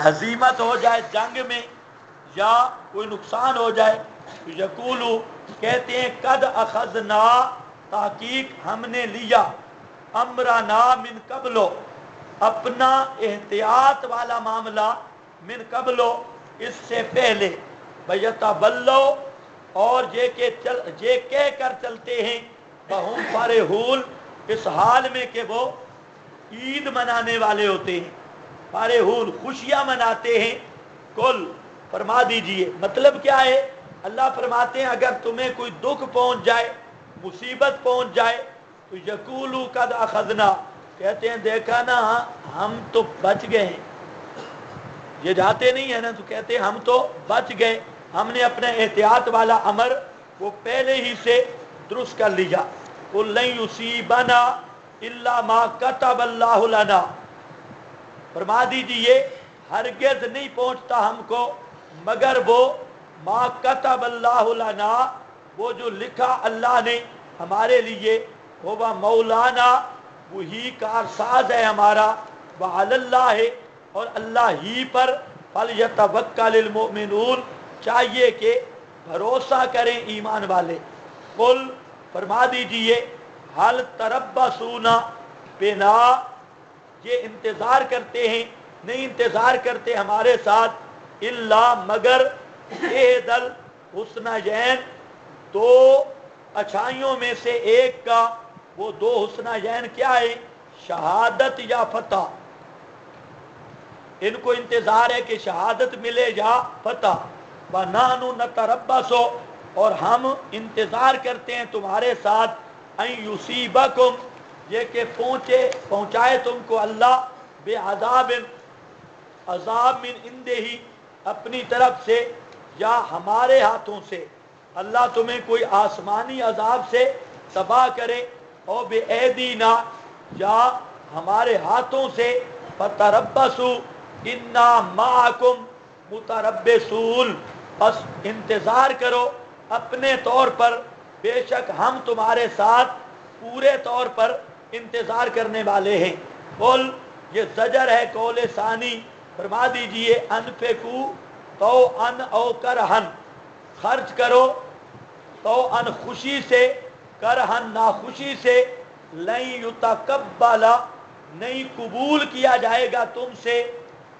ہزیمت ہو جائے جنگ میں یا کوئی نقصان ہو جائے تو یقولو کہتے ہیں قد اخذنا تحقیق ہم نے لیا امرنا من قبلو اپنا احتیاط والا معاملہ من قبلو اس سے پہلے بیتبلو اور یہ کہہ کر چلتے ہیں بہم فرحون اس حال میں کہ وہ عید منانے والے ہوتے ہیں فرحون خوشیاں مناتے ہیں کل فرما دیجئے مطلب کیا ہے اللہ فرماتے ہیں اگر تمہیں کوئی دکھ پہنچ جائے مصیبت پہنچ جائے تو یقولو قد اخذنا کہتے ہیں دیکھا نا ہم تو بچ گئے ہیں یہ جاتے نہیں ہیں نا تو کہتے ہیں ہم تو بچ گئے ہم نے اپنا احتیاط والا امر وہ پہلے ہی سے درست کر لیا قل لن یصیبنا الا ما كتب اللہ لنا فرما دیجیے ہرگز نہیں پہنچتا ہم کو مگر وہ ما كتب اللہ لنا وہ جو لکھا اللہ نے ہمارے لیے وہ مولانا وہی کارساز ہے ہمارا وعلی اللہ اور اللہ ہی پر فلیتوکل المؤمنون چاہیے کہ بھروسہ کریں ایمان والے قل فرما دیجئے حل تربصون بنا یہ انتظار کرتے ہیں نہیں انتظار کرتے ہمارے ساتھ الا مگر احد الحسنیین دو اچھائیوں میں سے ایک کا وہ دو حسنیین کیا ہے شہادت یا فتح ان کو انتظار ہے کہ شہادت ملے یا فتح وَنَحْنُ نَتَرَبَّصُ اور ہم انتظار کرتے ہیں تمہارے ساتھ ان یصیبکم یہ کہ پہنچائے تم کو اللہ بے عذاب من عنده اپنی طرف سے یا ہمارے ہاتھوں سے اللہ تمہیں کوئی آسمانی عذاب سے تباہ کرے اور بے ایدینا یا ہمارے ہاتھوں سے فتربصوا انا معکم متربصون بس انتظار کرو اپنے طور پر بے شک ہم تمہارے ساتھ پورے طور پر انتظار کرنے والے ہیں قل یہ زجر ہے قول ثانی فرما دیجئے انفقوا تو ان او کرہن خرچ کرو تو ان خوشی سے کرہن ناخوشی سے لن یتقبل نہیں قبول کیا جائے گا تم سے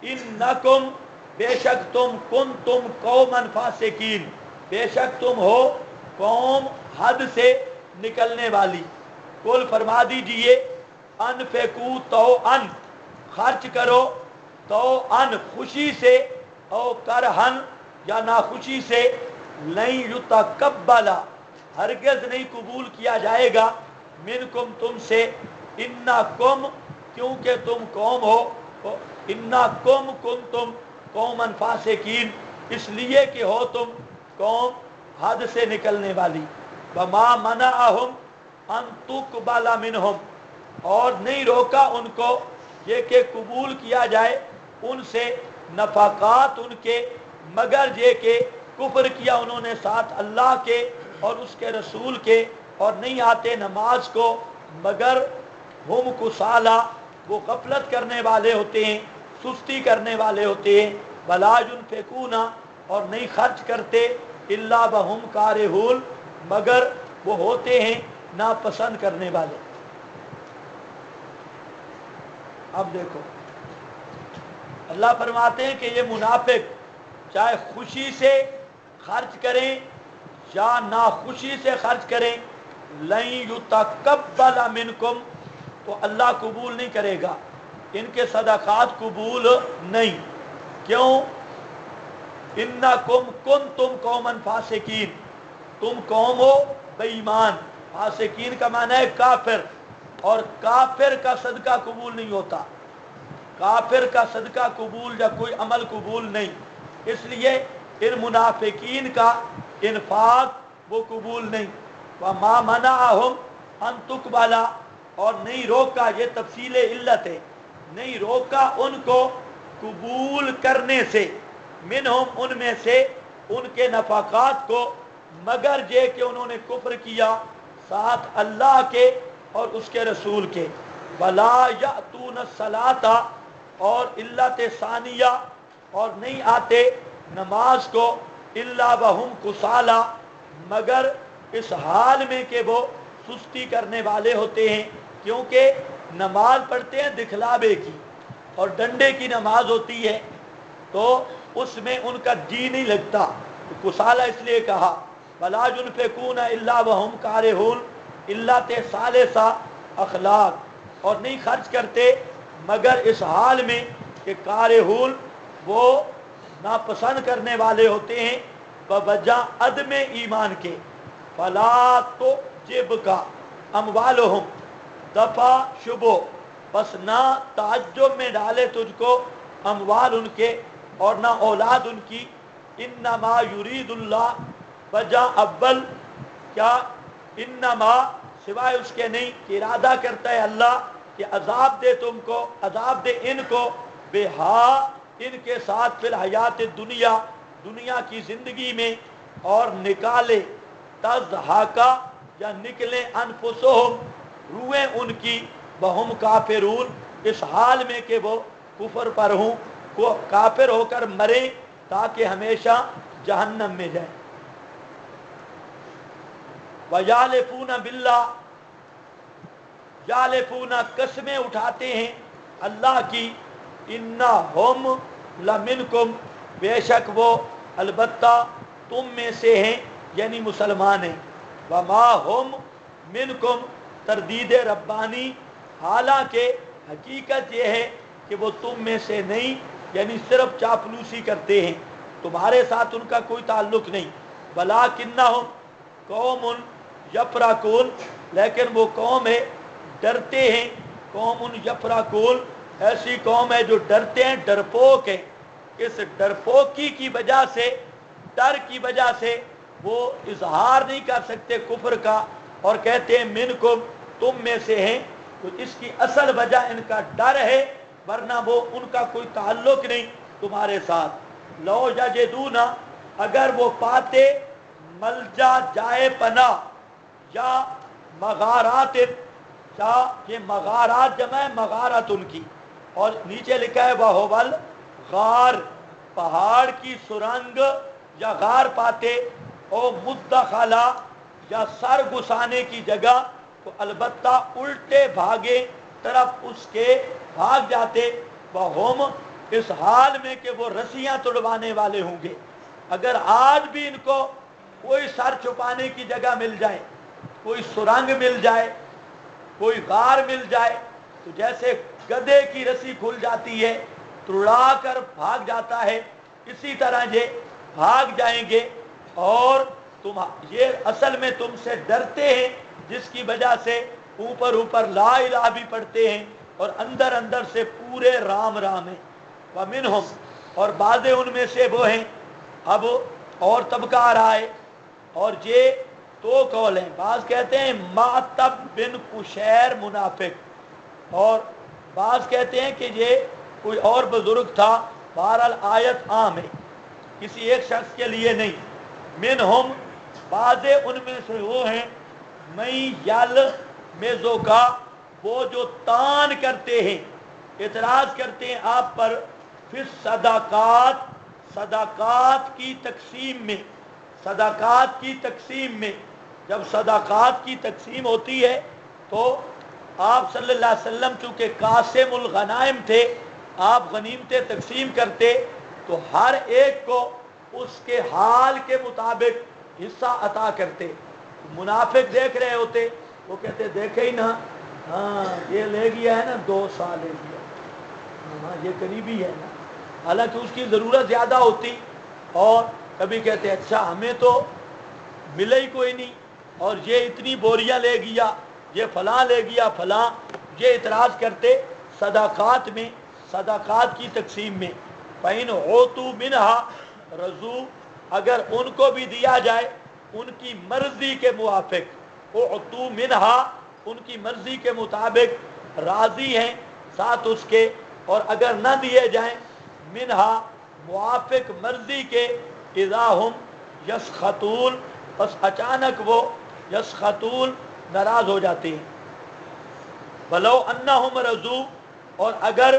انکم بے شک تم کنتم قوما فاسقین بے شک تم ہو قوم حد سے نکلنے والی قل فرما دیجئے انفقوا تو ان خرچ کرو تو ان خوشی سے او کرہن یا ناخوشی سے لن یتقبل ہرگز نہیں قبول کیا جائے گا منکم تم سے انکم کیونکہ تم قوم ہو انکم کنتم قوما فاسقین اس لیے کہ ہو تم قوم حد سے نکلنے والی وما منعهم ان تقبل منهم اور نہیں روکا ان کو یہ کہ قبول کیا جائے ان سے نفقات ان کے مگر یہ کہ کفر کیا انہوں نے ساتھ اللہ کے اور اس کے رسول کے اور نہیں آتے نماز کو مگر ہم کسالہ وہ غفلت کرنے والے ہوتے ہیں سستی کرنے والے ہوتے ہیں ولا ينفقون اور نہیں خرچ کرتے الا وهم کارہون مگر وہ ہوتے ہیں ناپسند کرنے والے اب دیکھو اللہ فرماتے ہیں کہ یہ منافق چاہے خوشی سے خرچ کریں یا ناخوشی سے خرچ کریں لن یتقبل منکم تو اللہ قبول نہیں کرے گا ان کے صدقات قبول نہیں کیوں انکم کنتم قوما فاسقین تم قوم ہو بے ایمان فاسقین کا معنی ہے کافر اور کافر کا صدقہ قبول نہیں ہوتا کافر کا صدقہ قبول یا کوئی عمل قبول نہیں اس لیے ان منافقین کا انفاق وہ قبول نہیں وما منعهم ان تقبل اور نہیں روکا یہ تفصیل علت ہے نہیں روکا ان کو قبول کرنے سے منہم ان میں سے ان کے نفقات کو مگر یہ کہ انہوں نے کفر کیا ساتھ اللہ کے اور اس کے رسول کے ولا یأتون الصلاۃ اور علت ثانیہ اور نہیں آتے نماز کو الا وہم کسالا مگر اس حال میں کہ وہ سستی کرنے والے ہوتے ہیں، کیونکہ نماز پڑھتے ہیں دکھلاوے کی اور ڈنڈے کی نماز ہوتی ہے تو اس میں ان کا جی نہیں لگتا، کسالہ اس لیے کہا ولا ينفقون الا وهم کارہون اللہ ثالثا اخلاق، اور نہیں خرچ کرتے مگر اس حال میں کہ کارہون وہ ناپسند کرنے والے ہوتے ہیں بوجہ عدم ایمان کے، فلا تعجبک اموالہم دفع شبو، بس نہ تعجب میں ڈالے تجھ کو اموال ان کے اور نہ اولاد ان کی، انما یرید اللہ وجہ اول کیا انما سوائے اس کے نہیں کہ ارادہ کرتا ہے اللہ کہ عذاب دے تم کو، عذاب دے ان کو بے ہا ان کے ساتھ فی الحیات دنیا دنیا کی زندگی میں، اور نکالے تضحاکا یا نکلے انفسہم روحیں ان کی بہم کافرون اس حال میں کہ وہ کفر پر ہوں، وہ کافر ہو کر مرے تاکہ ہمیشہ جہنم میں جائیں۔ وَيَعْلِفُونَ بِاللَّهِ یالفون قسمیں اٹھاتے ہیں اللہ کی، انہم لمنکم بے شک وہ البتہ تم میں سے ہیں یعنی مسلمان ہیں، وما ہم منکم تردید ربانی حالانکہ حقیقت یہ ہے کہ وہ تم میں سے نہیں، یعنی صرف چاپلوسی کرتے ہیں، تمہارے ساتھ ان کا کوئی تعلق نہیں، ولکنہم قوم یفرقون لیکن وہ قوم ہے ڈرتے ہیں، قوم یفرقون ایسی قوم ہے جو ڈرتے ہیں، ڈرپوک ہے، اس ڈرپوکی کی وجہ سے ڈر کی وجہ سے وہ اظہار نہیں کر سکتے کفر کا اور کہتے ہیں منکم تم میں سے ہیں، تو اس کی اصل وجہ ان کا ڈر ہے، ورنہ وہ ان کا کوئی تعلق نہیں تمہارے ساتھ۔ لو یجدون اگر وہ پاتے ملجا جائے پناہ یا مغارات، یا یہ مغارات جمع ہے مغارت ان کی، اور نیچے لکھا ہے وَهُوَ الغار پہاڑ کی سرنگ یا غار پاتے، او مدخلا یا سر گسانے کی جگہ، تو البتہ الٹے بھاگے طرف اس کے بھاگ جاتے، وہم اس حال میں کہ وہ رسیاں توڑوانے والے ہوں گے۔ اگر آج بھی ان کو کوئی سر چھپانے کی جگہ مل جائے، کوئی سرنگ مل جائے، کوئی غار مل جائے، تو جیسے گدھے کی رسی کھل جاتی ہے توڑا کر بھاگ جاتا ہے، اسی طرح یہ بھاگ جائیں گے، اور تم یہ اصل میں تم سے ڈرتے ہیں جس کی وجہ سے اوپر اوپر لا الہ بھی پڑھتے ہیں اور اندر اندر سے پورے رام رام ہیں۔ وَمِنْهُمْ اور بعض ان میں سے وہ ہیں، اب اور طبقہ آ رہا ہے، اور یہ دو قول ہیں، بعض کہتے ہیں معتب بن قشیر منافق، اور بعض کہتے ہیں کہ یہ کوئی اور بزرگ تھا، بہرحال آیت عام ہے کسی ایک شخص کے لیے نہیں۔ منہم بعض ان میں سے وہ ہیں میں یل میزو کا وہ جو تان کرتے ہیں، اعتراض کرتے ہیں آپ پر، پھر صدقات صدقات کی تقسیم میں، صدقات کی تقسیم میں، جب صدقات کی تقسیم ہوتی ہے تو آپ صلی اللہ علیہ وسلم چونکہ قاسم الغنائم تھے، آپ غنیمتیں تقسیم کرتے تو ہر ایک کو اس کے حال کے مطابق حصہ عطا کرتے۔ منافق دیکھ رہے ہوتے، وہ کہتے دیکھے ہی نا، ہاں یہ لے گیا ہے نا 2 سال لے گیا، ہاں یہ قریبی ہے نا، حالانکہ اس کی ضرورت زیادہ ہوتی، اور کبھی کہتے اچھا ہمیں تو ملے ہی کوئی نہیں، اور یہ اتنی بوریاں لے گیا، یہ فلاں لے گیا فلاں، یہ اعتراض کرتے صدقات میں، صدقات کی تقسیم میں۔ فَإِنْ عُوتُوا مِنْهَا رضوا اگر ان کو بھی دیا جائے ان کی مرضی کے موافق، عُوتُوا مِنْهَا ان کی مرضی کے مطابق راضی ہیں ساتھ اس کے، اور اگر نہ دیے جائیں منہا موافق مرضی کے، اذا ہم یسخطون بس اچانک وہ یسخطون ناراض ہو جاتے ہیں۔ ولو انہم رضوا اور اگر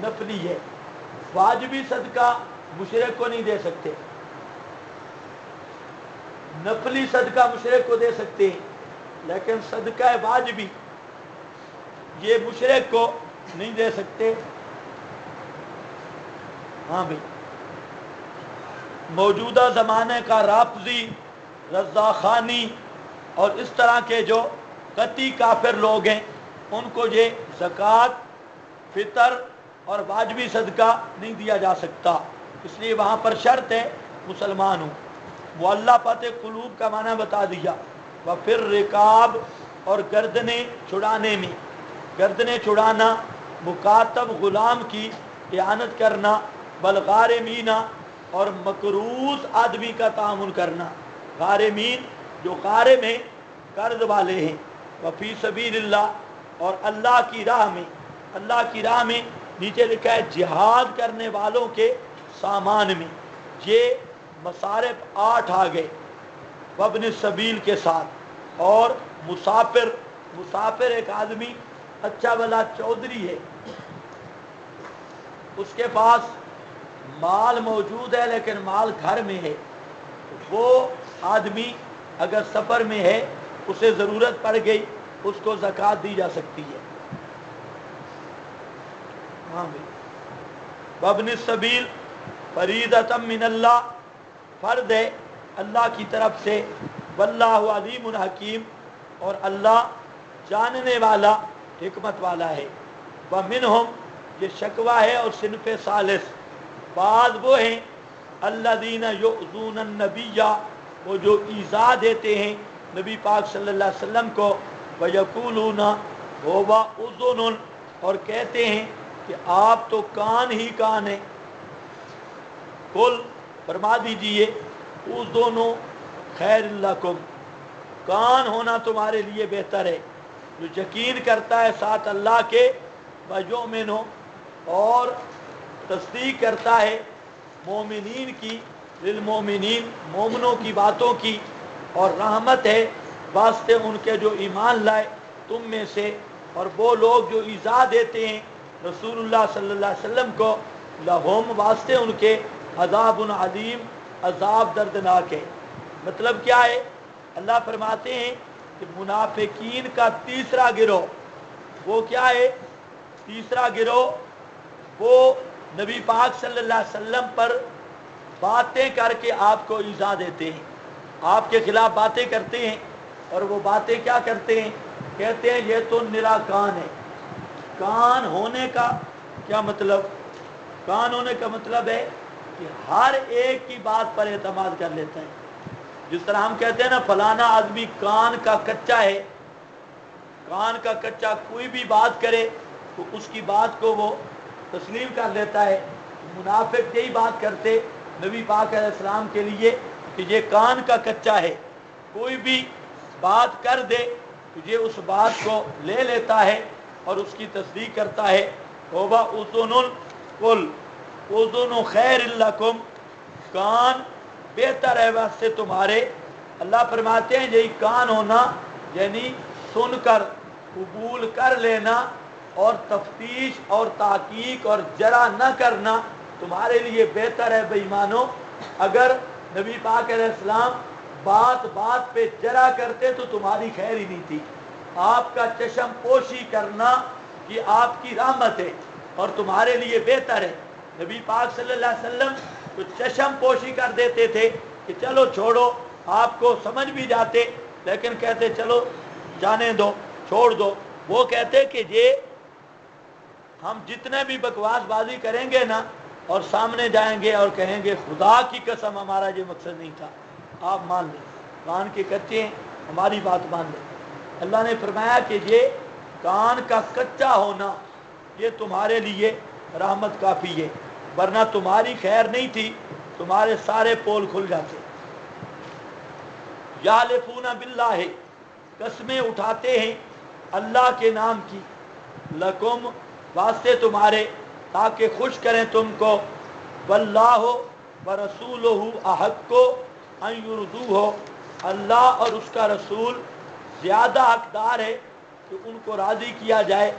نفلی ہے. واجبی صدقہ مشرک کو نہیں دے سکتے, نفلی صدقہ مشرک کو دے سکتے ہیں, لیکن صدقہ واجبی یہ مشرک کو نہیں دے سکتے. ہاں بھائی, موجودہ زمانے کا رافضی, رضاخانی اور اس طرح کے جو قطعی کافر لوگ ہیں, ان کو یہ زکوٰۃ, فطر اور واجبی صدقہ نہیں دیا جا سکتا. اس لیے وہاں پر شرط ہے مسلمان ہوں. معلّہ فتح قلوب کا معنی بتا دیا. وفر رکاب, اور گردنیں چھڑانے میں, گردنیں چھڑانا, مکاتب غلام کی اعانت کرنا, بلغارمینا, اور مقروض آدمی کا تعامل کرنا. غارمین جو غارم ہیں, قرض والے ہیں. وفی سبیل اللہ, اور اللہ کی راہ میں, اللہ کی راہ میں نیچے لکھا ہے جہاد کرنے والوں کے سامان میں. یہ مصارف 8 آ گئے وابن السبیل کے ساتھ. اور مسافر, مسافر ایک آدمی اچھا بلا چودھری ہے, اس کے پاس مال موجود ہے لیکن مال گھر میں ہے, وہ آدمی اگر سفر میں ہے, اسے ضرورت پڑ گئی, اس کو زکوٰۃ دی جا سکتی ہے. ہاں بھائی. وابن السبیل فریضۃ من اللہ, فرض ہے اللہ کی طرف سے. واللہ علیم حکیم, اور اللہ جاننے والا, حکمت والا ہے. ومنہم, یہ شکوہ ہے اور صنف ثالث, بعض وہ ہیں الذین یؤذون النبی, وہ جو ایذا دیتے ہیں نبی پاک صلی اللہ علیہ وسلم کو. ویقولون هو اذن, اور کہتے ہیں کہ آپ تو کان ہی کان ہیں. قل, فرما دیجئے, اذن خیر لکم, کان ہونا تمہارے لیے بہتر ہے. جو یقین کرتا ہے ساتھ اللہ کے, ویؤمن, اور تصدیق کرتا ہے مومنین کی, للمومنین, مومنوں کی باتوں کی, اور رحمت ہے واسطے ان کے جو ایمان لائے تم میں سے. اور وہ لوگ جو ایذا دیتے ہیں رسول اللہ صلی اللہ علیہ وسلم کو, لہم, واسطے ان کے, عذاب علیم, عذاب دردناک ہے. مطلب کیا ہے؟ اللہ فرماتے ہیں کہ منافقین کا تیسرا گروہ, وہ کیا ہے؟ تیسرا گروہ وہ نبی پاک صلی اللہ علیہ وسلم پر باتیں کر کے آپ کو ایذا دیتے ہیں, آپ کے خلاف باتیں کرتے ہیں. اور وہ باتیں کیا کرتے ہیں؟ کہتے ہیں یہ تو نرا کان ہے. کان ہونے کا کیا مطلب؟ کان ہونے کا مطلب ہے کہ ہر ایک کی بات پر اعتماد کر لیتے ہیں. جس طرح ہم کہتے ہیں نا فلانا آدمی کان کا کچا ہے, کان کا کچا, کوئی بھی بات کرے تو اس کی بات کو وہ تسلیم کر لیتا ہے. منافق یہی بات کرتے نبی پاک علیہ السلام کے لیے کہ یہ کان کا کچا ہے, کوئی بھی بات کر دے تو یہ اس بات کو لے لیتا ہے اور اس کی تصدیق کرتا ہے. ہوبا اذن, قل اذن خیر لکم, کان بہتر ہے واسطے تمہارے. اللہ فرماتے ہیں یہی کان ہونا یعنی سن کر قبول کر لینا, اور تفتیش اور تحقیق اور جرا نہ کرنا تمہارے لیے بہتر ہے. بے ایمانو, اگر نبی پاک علیہ السلام بات بات پہ جرا کرتے تو تمہاری خیر ہی نہیں تھی. آپ کا چشم پوشی کرنا یہ آپ کی رحمت ہے اور تمہارے لیے بہتر ہے. نبی پاک صلی اللہ علیہ وسلم تو چشم پوشی کر دیتے تھے کہ چلو چھوڑو, آپ کو سمجھ بھی جاتے, لیکن کہتے چلو جانے دو, چھوڑ دو. وہ کہتے کہ یہ ہم جتنے بھی بکواس بازی کریں گے نا, اور سامنے جائیں گے اور کہیں گے خدا کی قسم ہمارا یہ مقصد نہیں تھا, آپ مان لیں, کان کے کچے ہیں, ہماری بات مان لیں. اللہ نے فرمایا کہ یہ کان کا کچا ہونا یہ تمہارے لیے رحمت کافی ہے, ورنہ تمہاری خیر نہیں تھی, تمہارے سارے پول کھل جاتے. یحلفون باللہ, قسمیں اٹھاتے ہیں اللہ کے نام کی, لکم, واسطے تمہارے, تاکہ خوش کریں تم کو. واللہ ورسولہ احق ان یرضوہ, اللہ اور اس کا رسول زیادہ حقدار ہے کہ ان کو راضی کیا جائے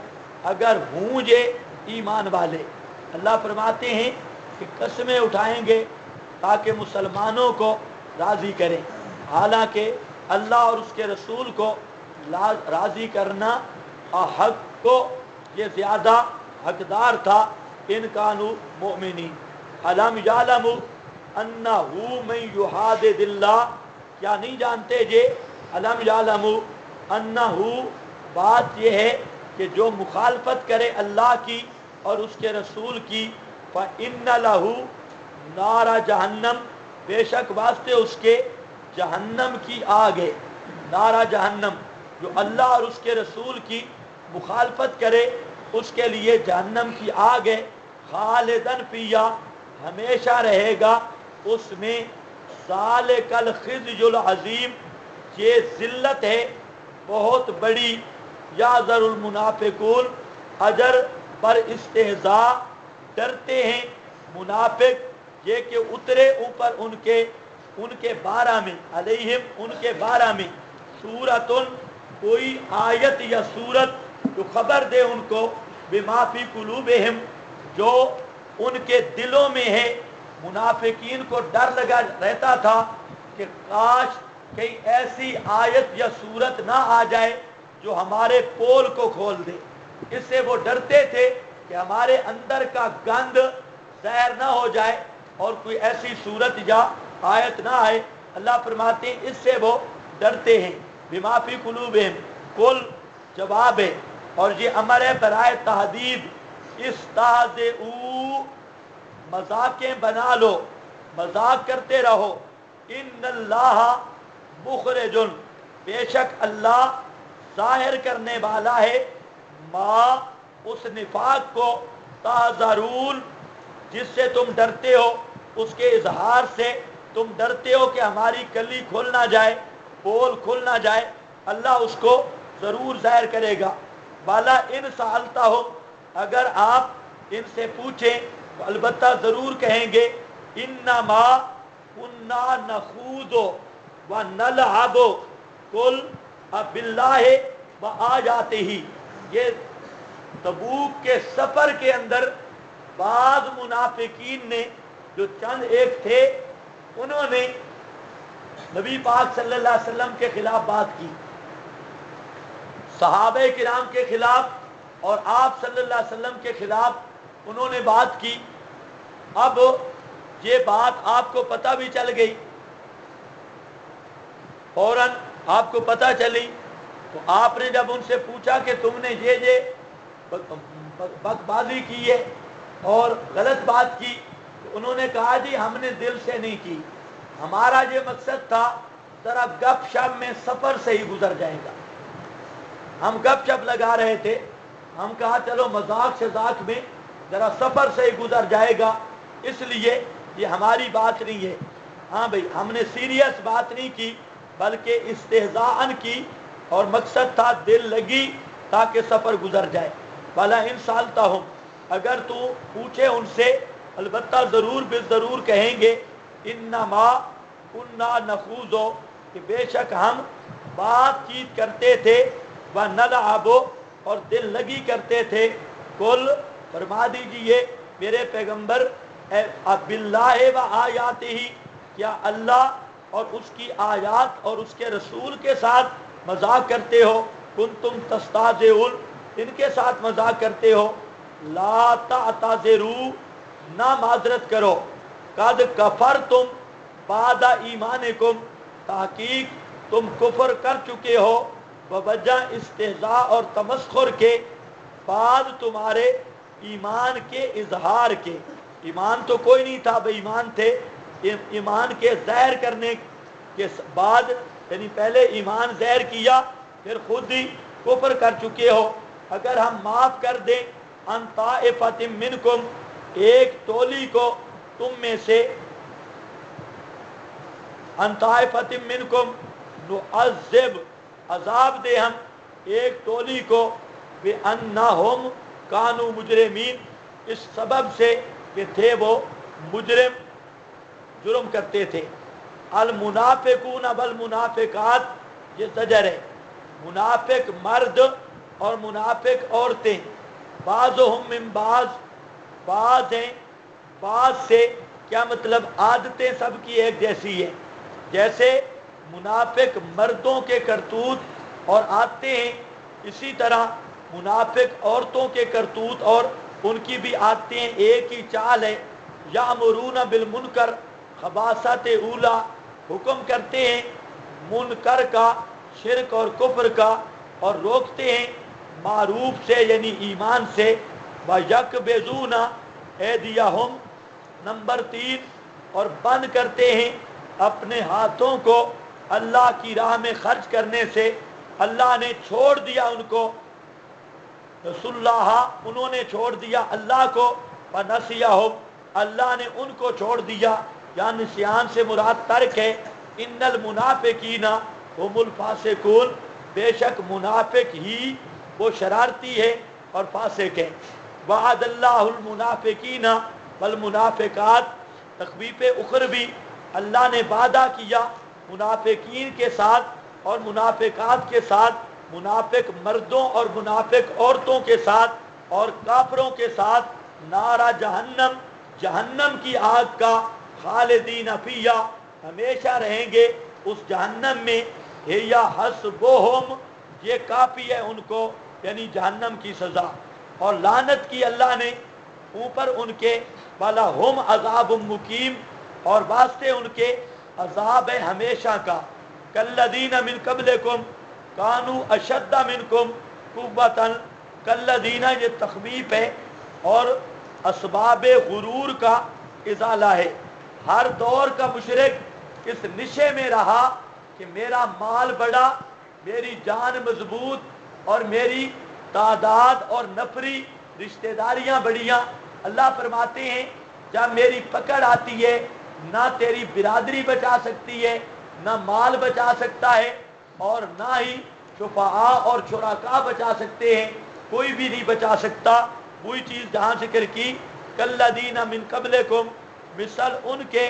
اگر ہوں یہ ایمان والے. اللہ فرماتے ہیں کہ قسمیں اٹھائیں گے تاکہ مسلمانوں کو راضی کریں، حالانکہ اللہ اور اس کے رسول کو راضی کرنا حق کو یہ زیادہ حقدار تھا، ان کانوا مؤمنین۔ الم یعلموا انہ من یحادد اللہ، کیا نہیں جانتے جے؟ الم یعلموا انہ، بات یہ ہے کہ جو مخالفت کرے اللہ کی اور اس کے رسول کی، فإن لہ نار جہنم، بے شک واسطے اس کے جہنم کی آگ ہے۔ نارا جہنم، جو اللہ اور اس کے رسول کی مخالفت کرے اس کے لیے جہنم کی آگ ہے، خالدن فیہا، ہمیشہ رہے گا اس میں، ذالک الخزی العظیم، یہ ذلت ہے بہت بڑی، یحذر المنافقون، اجر پر استہزاء، ڈرتے ہیں منافق یہ کہ اترے اوپر ان کے بارہ میں، علیہم ان کے بارہ میں، سورتن کوئی آیت یا سورت جو خبر دے ان کو، بما فی قلوبہم، جو ان کے دلوں میں ہے۔ منافقین کو ڈر لگا رہتا تھا کہ کاش کہیں ایسی آیت یا سورت نہ آ جائے جو ہمارے پول کو کھول دے، اس سے وہ ڈرتے تھے کہ ہمارے اندر کا گند ظاہر نہ ہو جائے اور کوئی ایسی صورت یا آیت نہ آئے۔ اللہ فرماتے ہیں اس سے وہ ڈرتے ہیں۔ بما فی قلوبہم، کل جواب ہے اور یہ امر ہے برائے تحدید، استہزئوا، مذاقیں بنا لو، مذاق کرتے رہو، ان اللہ مخرج، بے شک اللہ ظاہر کرنے والا ہے، ما اس نفاق کو، تحذرون جس سے تم ڈرتے ہو، اس کے اظہار سے تم ڈرتے ہو کہ ہماری کلی کھل نہ جائے، پول کھل نہ جائے، اللہ اس کو ضرور ظاہر کرے گا۔ بالا ان سالتا ہو، اگر آپ ان سے پوچھیں تو البتہ ضرور کہیں گے، انما کنا نخوض ونلعب، قل باللہ وآیاتہ۔ یہ تبوک کے سفر کے اندر بعض منافقین نے جو چند ایک تھے، انہوں نے نبی پاک صلی اللہ علیہ وسلم کے خلاف بات کی، صحابہ کرام کے خلاف اور آپ صلی اللہ علیہ وسلم کے خلاف انہوں نے بات کی۔ اب یہ بات آپ کو پتہ بھی چل گئی، فوراً آپ کو پتہ چلی، تو آپ نے جب ان سے پوچھا کہ تم نے یہ بک بازی کی ہے اور غلط بات کی، تو انہوں نے کہا جی ہم نے دل سے نہیں کی، ہمارا یہ مقصد تھا ذرا گپ شپ میں سفر سے ہی گزر جائے گا، ہم گپ شپ لگا رہے تھے، ہم کہا چلو مذاق شذاق میں ذرا سفر سے ہی گزر جائے گا، اس لیے یہ ہماری بات نہیں ہے۔ ہاں بھئی ہم نے سیریس بات نہیں کی بلکہ استہزاءً کی، اور مقصد تھا دل لگی تاکہ سفر گزر جائے۔ بھلا ان سالتا ہوں، اگر تو پوچھے ان سے البتہ ضرور ضرور کہیں گے، انما کنا نخوض، کہ بے شک ہم بات چیت کرتے تھے، ونلعب، اور دل لگی کرتے تھے، قل فرما دیجئے میرے پیغمبر، باللہ و آیاتہ، کیا اللہ اور اس کی آیات اور اس کے رسول کے ساتھ مذاق کرتے ہو؟ کنتم تستہزئون، ان کے ساتھ مذاق کرتے ہو، لا تعتذروا، نہ معذرت کرو، قد کفرتم بعد ایمانکم، تحقیق تم کفر کر چکے ہو بوجہ استہزاء اور تمسخر کے، بعد تمہارے ایمان کے اظہار کے۔ ایمان تو کوئی نہیں تھا، بے ایمان تھے، ایمان کے ظاہر کرنے کے بعد، یعنی پہلے ایمان ظاہر کیا پھر خود ہی کفر کر چکے ہو۔ اگر ہم معاف کر دیں ان طائفۃ منکم، ایک ٹولی کو تم میں سے، ان طائفۃ منکم نعذب، عذاب دے ہم ایک ٹولی کو، بأنہم کانوا مجرمین، اس سبب سے کہ تھے وہ مجرم، جرم کرتے تھے۔ المنافقون والمنافقات، یہ زجر ہے، منافق مرد اور منافق عورتیں، بعضهم من بعض، بعض ہیں، بعض سے کیا مطلب عادتیں سب کی ایک جیسی ہیں، جیسے منافق مردوں کے کرتوت اور آتے ہیں، اسی طرح منافق عورتوں کے کرتوت اور ان کی بھی آتے ہیں، ایک ہی چال ہے۔ یامرون بالمنکر، خباثت اولا، حکم کرتے ہیں منکر کا، شرک اور کفر کا، اور روکتے ہیں معروف سے یعنی ایمان سے۔ وَيَكْبِضُونَ أَيْدِيَهُمْ، نمبر 3، اور بند کرتے ہیں اپنے ہاتھوں کو اللہ کی راہ میں خرچ کرنے سے۔ اللہ نے چھوڑ دیا ان کو، رسول اللہ انہوں نے چھوڑ دیا اللہ کو، فَنَسِيَهُمْ، اللہ نے ان کو چھوڑ دیا، یعنی نسیان سے مراد ترک ہے۔ ان المنافقین هم الفاسقون، بے شک منافق ہی وہ شرارتی ہے اور فاسق ہے۔ وعد اللہ المنافقین والمنافقات، تخویف اخروی، اللہ نے وعدہ کیا منافقین کے ساتھ اور منافقات کے ساتھ، منافق مردوں اور منافق عورتوں کے ساتھ اور کافروں کے ساتھ، نارا جہنم، جہنم کی آگ کا، خالدین فیہا، ہمیشہ رہیں گے اس جہنم میں، ہیا حسبہم، یہ کافی ہے ان کو، یعنی جہنم کی سزا، اور لعنت کی اللہ نے اوپر ان کے، وَلَهُمْ عَذَابٌ مُقِيمٌ، اور واسطے ان کے عذاب ہے ہمیشہ کا۔ کالذین من قبلکم کانوا اشد منکم قوۃ، کالذین، یہ تخویف ہے اور اسباب غرور کا ازالہ ہے۔ ہر دور کا مشرک اس نشے میں رہا کہ میرا مال بڑا، میری جان مضبوط اور میری تعداد اور نفری رشتہ داریاں بڑیاں۔ اللہ فرماتے ہیں جب میری پکڑ آتی ہے، نہ تیری برادری بچا سکتی ہے، نہ مال بچا سکتا ہے، اور نہ ہی شفعاء اور شرکاء بچا سکتے ہیں، کوئی بھی نہیں بچا سکتا۔ وہی چیز جہاں ذکر کی، کالذین من قبلکم، مثل ان کے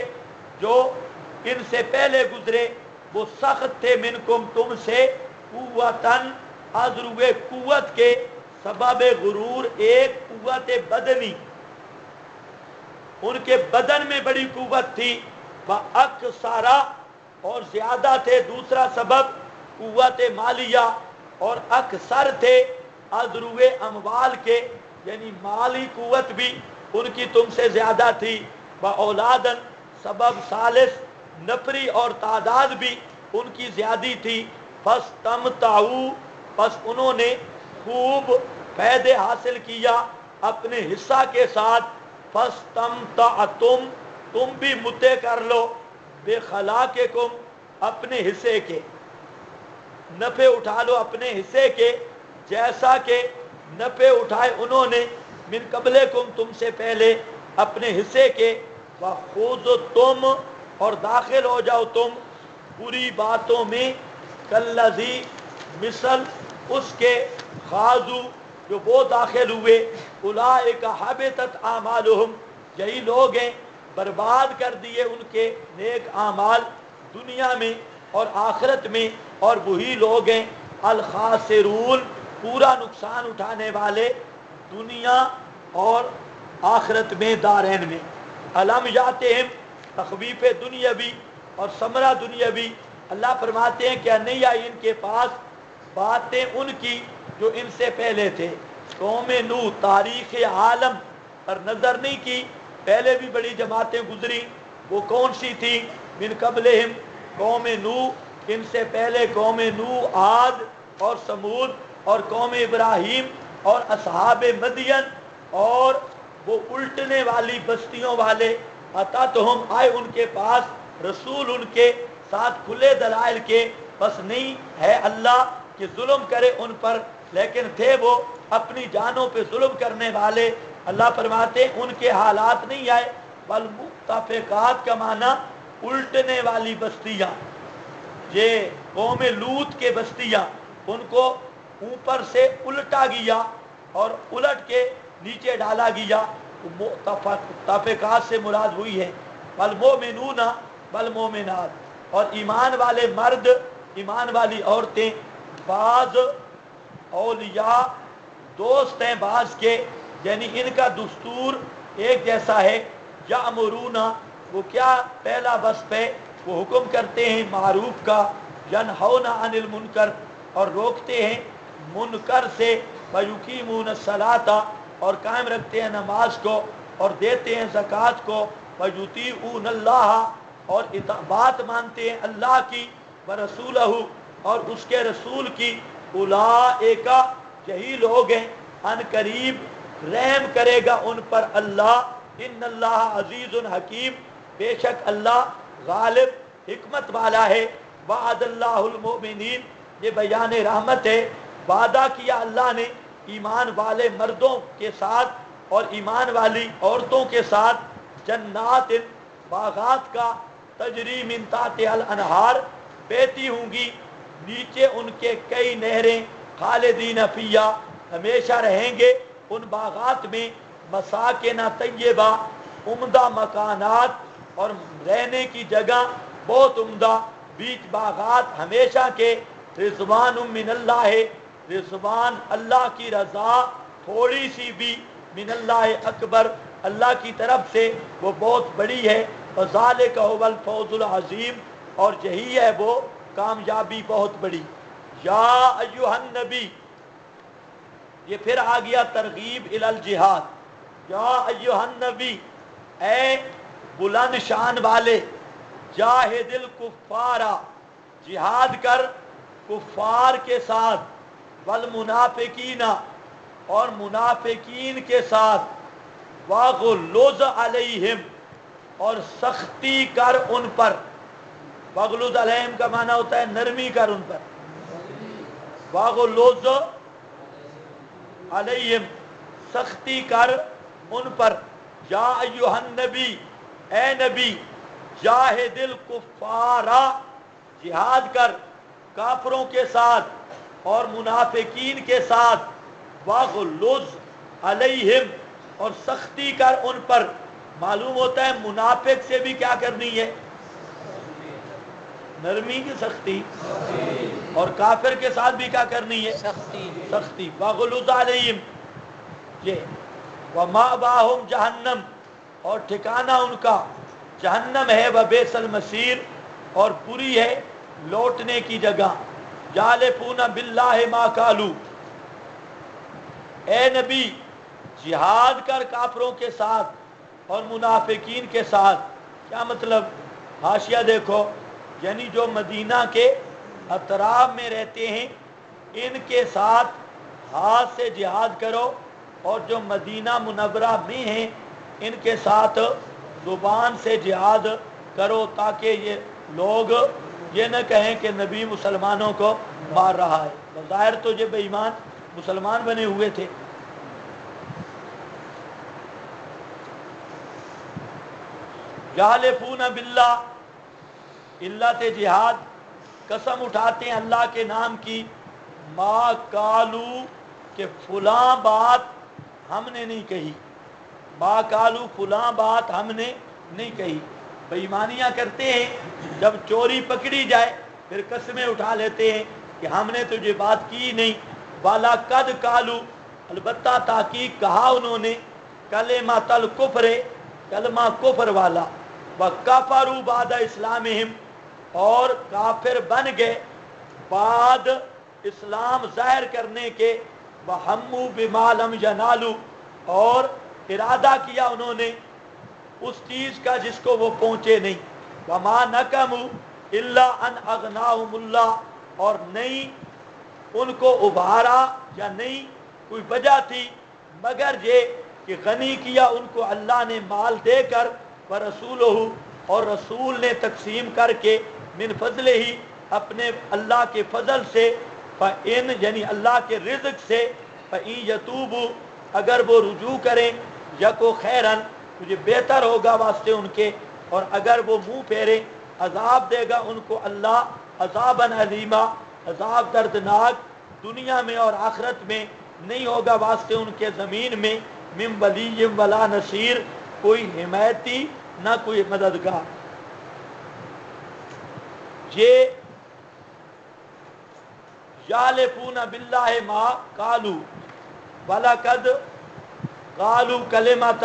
جو ان سے پہلے گزرے، وہ سخت تھے، منکم، تم سے، قوتاً، از روئے قوت کے، سبب غرور، ایک قوت بدنی، ان کے بدن میں بڑی قوت تھی، وَأَكْثَرَ، اور زیادہ تھے، دوسرا سبب قوت مالیہ، اور اکثر تھے از روئے اموال کے، یعنی مالی قوت بھی ان کی تم سے زیادہ تھی، وَأَوْلَادًا، سبب ثالث نفری اور تعداد بھی ان کی زیادی تھی، فَاسْتَمْتَعُوا، پس انہوں نے خوب فائدے حاصل کیا اپنے حصہ کے ساتھ، فَاسْتَمْتَعْتُمْ، تم بھی متع کر لو، بِخَلَاقِكُمْ، اپنے حصے کے، نفع اٹھا لو اپنے حصے کے، جیسا کہ نفع اٹھائے انہوں نے، من قبلکم، تم سے پہلے، اپنے حصے کے، وَخُوضْتُمْ، اور داخل ہو جاؤ تم بری باتوں میں، کالذی، مثل اس کے، خاضوا، جو وہ داخل ہوئے، اولئک حبطت اعمالہم، یہی لوگ ہیں برباد کر دیے ان کے نیک اعمال دنیا میں اور آخرت میں، اور وہی لوگ ہیں الخاسرون، پورا نقصان اٹھانے والے دنیا اور آخرت میں، دارین میں۔ الم یاتہم، تخویف دنیاوی اور ثمرہ دنیاوی، اللہ فرماتے ہیں کیا نہیں آئی ان کے پاس باتیں ان کی جو ان سے پہلے تھے۔ قوم نوح، تاریخ عالم پر نظر نہیں کی، پہلے بھی بڑی جماعتیں گزری، وہ کون سی تھی؟ من قبلہم، قوم نوح، ان سے پہلے قوم نوح، عاد اور سمود اور قوم ابراہیم اور اصحاب مدین، اور وہ الٹنے والی بستیوں والے، اتتہم، آئے ان کے پاس رسول ان کے ساتھ کھلے دلائل کے، بس نہیں ہے اللہ کہ ظلم کرے ان پر، لیکن تھے وہ اپنی جانوں پہ ظلم کرنے والے۔ اللہ فرماتے ہیں ان کے حالات نہیں آئے، والمؤتفقات کا معنی الٹنے والی بستیاں، یہ قوم لوط کے بستیاں، ان کو اوپر سے الٹا گیا اور الٹ کے نیچے ڈالا گیا، مؤتفقات سے مراد ہوئی ہے، والمؤمنون والمؤمنات، اور ایمان والے مرد، ایمان والی عورتیں، بعض اولیاء، دوست ہیں بعض کے، یعنی ان کا دستور ایک جیسا ہے. یامرونا وہ کیا پہلا وصف ہے, وہ حکم کرتے ہیں معروف کا, ینہونا عن المنکر اور روکتے ہیں منکر سے, ویقیمون الصلاۃ اور قائم رکھتے ہیں نماز کو اور دیتے ہیں زکوٰۃ کو, ویطیعون اللہ اور بات مانتے ہیں اللہ کی, ورسولہ اور اس کے رسول کی, اولئک یہی لوگ ہیں ان قریب رحم کرے گا ان پر اللہ, ان اللہ عزیز حکیم بے شک اللہ غالب حکمت والا ہے. وعد اللہ المؤمنین یہ بیان رحمت ہے, وعدہ کیا اللہ نے ایمان والے مردوں کے ساتھ اور ایمان والی عورتوں کے ساتھ, جنات باغات کا, تجری من تحتها الانہار بہتی ہوں گی نیچے ان کے کئی نہریں, خالدین فیہا ہمیشہ رہیں گے ان باغات میں, مساکن طیبہ عمدہ مکانات اور رہنے کی جگہ بہت عمدہ, بیچ باغات ہمیشہ کے, رضوان من اللہ رضوان اللہ کی رضا تھوڑی سی بھی, من اللہ اکبر اللہ کی طرف سے وہ بہت بڑی ہے, وذالک هو الفوز العظیم اور یہی ہے وہ کامیابی بہت بڑی. یا ایھا النبی یہ پھر آ گیا ترغیب الی الجہاد. یا ایھا النبی اے بلند شان والے, جاہد الکفار جہاد کر کفار کے ساتھ, والمنافقین اور منافقین کے ساتھ, واغلظ علیہم اور سختی کر ان پر. واغلظ علیہم کا معنی ہوتا ہے نرمی کر ان پر, واغلظ علیہم سختی کر ان پر. یا ایھا النبی اے نبی, جاہد الکفار جہاد کر کافروں کے ساتھ اور منافقین کے ساتھ, واغلظ علیہم اور سختی کر ان پر. معلوم ہوتا ہے منافق سے بھی کیا کرنی ہے, نرمی کی سختی, اور کافر کے ساتھ بھی کیا کرنی ہے, سختی. واغلظ علیہم یہ, ومأواہم جہنم اور ٹھکانہ ان کا جہنم ہے, وبئس المصیر اور بری ہے لوٹنے کی جگہ. یحلفون باللہ ما قالوا اے نبی جہاد کر کافروں کے ساتھ اور منافقین کے ساتھ. کیا مطلب, حاشیہ دیکھو, یعنی جو مدینہ کے اطراف میں رہتے ہیں ان کے ساتھ ہاتھ سے جہاد کرو, اور جو مدینہ منورہ میں ہیں ان کے ساتھ زبان سے جہاد کرو, تاکہ یہ لوگ یہ نہ کہیں کہ نبی مسلمانوں کو مار رہا ہے. بظاہر تو یہ بے ایمان مسلمان بنے ہوئے تھے. یحلفون باللہ علت جہاد قسم اٹھاتے ہیں اللہ کے نام کی, ما قالوا کہ فلاں بات ہم نے نہیں کہی, ما قالوا فلاں بات ہم نے نہیں کہی. بے ایمانیاں کرتے ہیں, جب چوری پکڑی جائے پھر قسمیں اٹھا لیتے ہیں کہ ہم نے تو یہ بات کی نہیں. وَلَقَدْ قَالُوا البتہ تحقیق کہا انہوں نے, کلمۃ الکفر کلمہ کفر والا, وَكَفَرُوا بَعْدَ اسلامہم اور کافر بن گئے بعد اسلام ظاہر کرنے کے, وَهَمُّوا بِمَا لَمْ يَنَالُوا اور ارادہ کیا انہوں نے اس چیز کا جس کو وہ پہنچے نہیں. وَمَا نَقَمُوا إِلَّا أَنْ أَغْنَاهُمُ اللَّهُ اور نہیں ان کو ابھارا یا نہیں کوئی وجہ تھی مگر یہ کہ غنی کیا ان کو اللہ نے مال دے کر, وَرَسُولُهُ اور رسول نے تقسیم کر کے, من فضل ہی اپنے اللہ کے فضل سے, فَإِن یعنی اللہ کے رزق سے, فَإِن يَتُوبُوا اگر وہ رجوع کریں, یکو خیرن تجھے بہتر ہوگا واسطے ان کے, اور اگر وہ منہ پھیرے عذاب دے گا ان کو اللہ عذاباً علیما عذاب دردناک, دنیا میں اور آخرت میں نہیں ہوگا واسطے ان کے زمین میں, من ولی ولا نصیر کوئی حمایتی نہ کوئی مددگار. یہ یحلفون باللہ ما قالوا وَلَقَدْ قَالُوا کلمۃ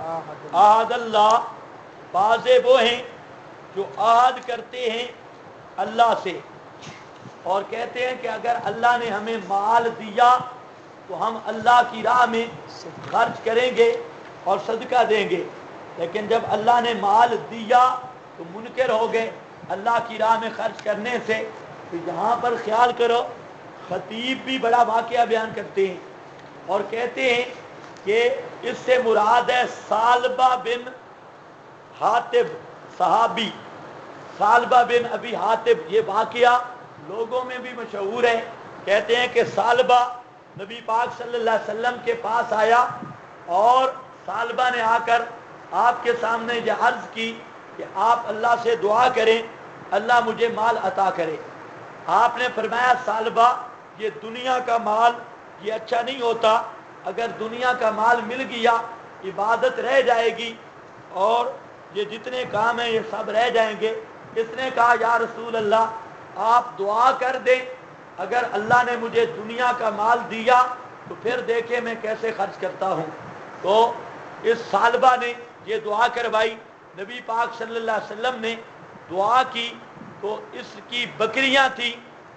عہد اللہ، بازے وہ ہیں جو عہد کرتے ہیں اللہ سے اور کہتے ہیں کہ اگر اللہ نے ہمیں مال دیا تو ہم اللہ کی راہ میں خرچ کریں گے اور صدقہ دیں گے، لیکن جب اللہ نے مال دیا تو منکر ہو گئے اللہ کی راہ میں خرچ کرنے سے۔ تو یہاں پر خیال کرو، خطیب بھی بڑا واقعہ بیان کرتے ہیں اور کہتے ہیں کہ اس سے مراد ہے ثعلبہ بن حاطب صحابی، ثعلبہ بن ابی حاطب۔ یہ واقعہ لوگوں میں بھی مشہور ہے، کہتے ہیں کہ ثعلبہ نبی پاک صلی اللہ علیہ وسلم کے پاس آیا اور ثعلبہ نے آ کر آپ کے سامنے یہ عرض کی کہ آپ اللہ سے دعا کریں اللہ مجھے مال عطا کرے۔ آپ نے فرمایا ثعلبہ یہ دنیا کا مال یہ اچھا نہیں ہوتا، اگر دنیا کا مال مل گیا عبادت رہ جائے گی اور یہ جتنے کام ہیں یہ سب رہ جائیں گے۔ اس نے کہا یا رسول اللہ آپ دعا کر دیں، اگر اللہ نے مجھے دنیا کا مال دیا تو پھر دیکھیں میں کیسے خرچ کرتا ہوں۔ تو اس ثعلبہ نے یہ دعا کروائی، نبی پاک صلی اللہ علیہ وسلم نے دعا کی تو اس کی بکریاں تھیں،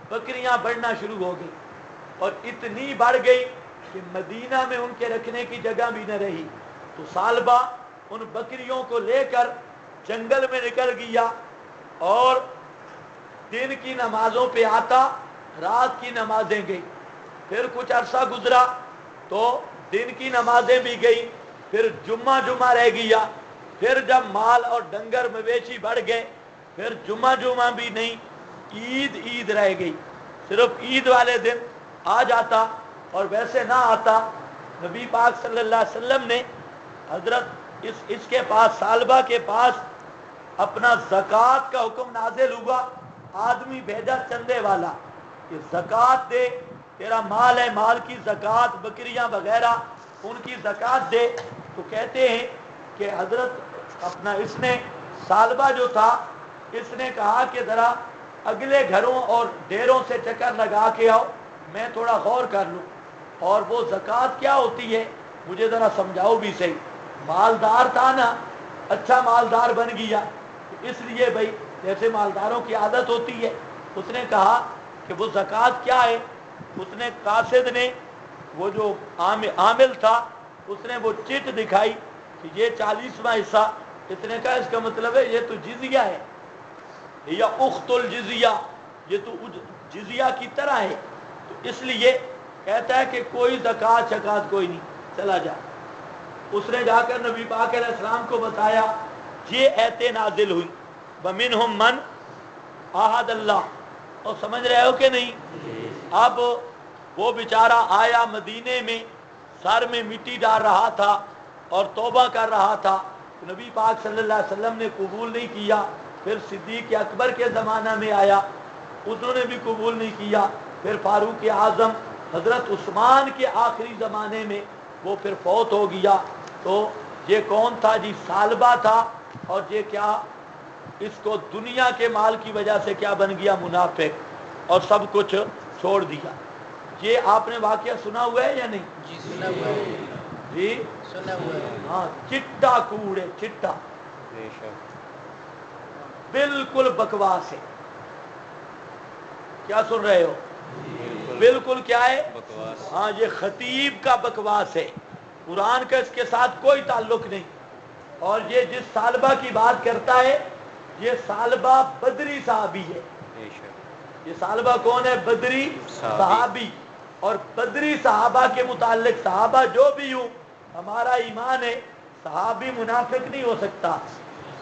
بکریاں بڑھنا شروع ہو گئی اور اتنی بڑھ گئی کہ مدینہ میں ان کے رکھنے کی جگہ بھی نہ رہی۔ تو ثعلبہ ان بکریوں کو لے کر جنگل میں نکل گیا اور دن کی نمازوں پہ آتا، رات کی نمازیں گئی، پھر کچھ عرصہ گزرا تو دن کی نمازیں بھی گئی، پھر جمعہ رہ گیا، پھر جب مال اور ڈنگر مویشی بڑھ گئے پھر جمعہ بھی نہیں، عید رہ گئی، صرف عید والے دن آ جاتا اور ویسے نہ آتا۔ نبی پاک صلی اللہ علیہ وسلم نے حضرت اس کے پاس ثعلبہ کے پاس اپنا زکوٰۃ کا حکم نازل ہوا، آدمی بھیجا چندے والا کہ زکوٰۃ دے، تیرا مال ہے مال کی زکوٰۃ، بکریاں وغیرہ ان کی زکوٰۃ دے۔ تو کہتے ہیں کہ حضرت اپنا اس نے ثعلبہ جو تھا اس نے کہا کہ ذرا اگلے گھروں اور ڈیروں سے چکر لگا کے آؤ میں تھوڑا غور کر لوں، اور وہ زکوٰۃ کیا ہوتی ہے مجھے ذرا سمجھاؤ بھی صحیح۔ مالدار تھا نا، اچھا مالدار بن گیا، اس لیے بھائی جیسے مالداروں کی عادت ہوتی ہے، اس نے کہا کہ وہ زکوٰۃ کیا ہے۔ اس نے قاصد نے وہ جو عامل تھا اس نے وہ چٹ دکھائی کہ یہ 40واں حصہ، اس نے کہا اس کا مطلب ہے یہ تو جزیہ ہے یا اخت الجزیہ، یہ تو جزیہ کی طرح ہے، تو اس لیے کہتا ہے کہ کوئی زکوٰۃ شکات کوئی نہیں، چلا جا۔ اس نے جا کر نبی پاک علیہ السلام کو بتایا، یہ ایتیں نازل ہوئی وَمِنْهُمْ مَنْ عَاهَدَ اللَّهُ، اور سمجھ رہے ہو کہ نہیں؟ اب وہ بیچارہ آیا مدینے میں، سر میں مٹی ڈال رہا تھا اور توبہ کر رہا تھا، نبی پاک صلی اللہ علیہ وسلم نے قبول نہیں کیا۔ پھر صدیق اکبر کے زمانہ میں آیا، انہوں نے بھی قبول نہیں کیا۔ پھر فاروق اعظم حضرت عثمان کے آخری زمانے میں وہ پھر فوت ہو گیا۔ تو یہ کون تھا جی؟ ثعلبہ تھا، اور یہ کیا اس کو دنیا کے مال کی وجہ سے کیا بن گیا؟ منافق، اور سب کچھ چھوڑ دیا۔ یہ آپ نے واقعہ سنا ہوا ہے یا نہیں؟ جی سنا ہوا ہے، جی سنا ہوا ہے۔ ہاں، چٹا کوڑے، چٹا بالکل بکواس ہے۔ کیا سن رہے ہو؟ بالکل کیا ہے؟ بکواس۔ ہاں، یہ خطیب کا بکواس ہے، قرآن کا اس کے ساتھ کوئی تعلق نہیں۔ اور یہ جس ثعلبہ کی بات کرتا ہے یہ ثعلبہ بدری صحابی ہے۔ یہ ثعلبہ کون ہے؟ بدری صحابی۔ اور بدری صحابہ کے متعلق، صحابہ جو بھی ہوں ہمارا ایمان ہے صحابی منافق نہیں ہو سکتا،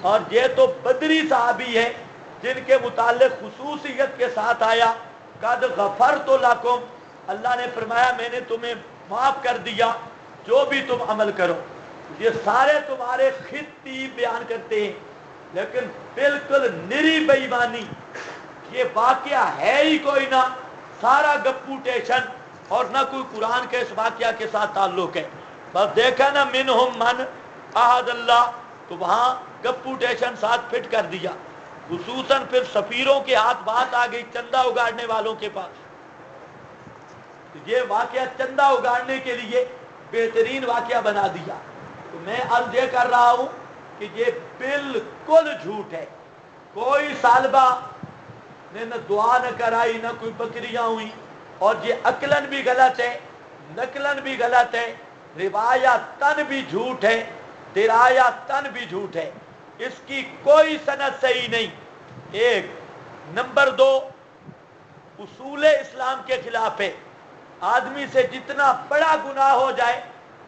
اور یہ تو بدری صحابی ہے جن کے متعلق خصوصیت کے ساتھ آیا قد غفرت لکم، اللہ نے فرمایا میں نے تمہیں معاف کر دیا جو بھی تم عمل کرو۔ یہ سارے تمہارے خطی بیان کرتے ہیں، لیکن بالکل نری بے ایمانی، یہ واقعہ ہے ہی کوئی نہ، سارا گپوٹیشن، اور نہ کوئی قرآن کے اس واقعہ کے ساتھ تعلق ہے۔ بس دیکھا نا منہم من عہد اللہ، تو وہاں گپوٹیشن ساتھ فٹ کر دیا، خصوصاً پھر سفیروں کے ہاتھ بات آ گئی چندہ اگاڑنے والوں کے پاس۔ یہ واقعہ چندہ اگاڑنے کے لیے بہترین واقعہ بنا دیا۔ تو میں عرض یہ کر رہا ہوں کہ یہ بالکل جھوٹ ہے. کوئی سالبہ نے نہ دعا نہ کرائی نہ کوئی بکریاں ہوئی, اور یہ عقلاً بھی غلط ہے, نقلاً بھی غلط ہے, روایتاً بھی جھوٹ ہے, درایتاً بھی جھوٹ ہے. اس کی کوئی سند صحیح نہیں. ایک نمبر دو, اصول اسلام کے خلاف ہے. آدمی سے جتنا بڑا گناہ ہو جائے,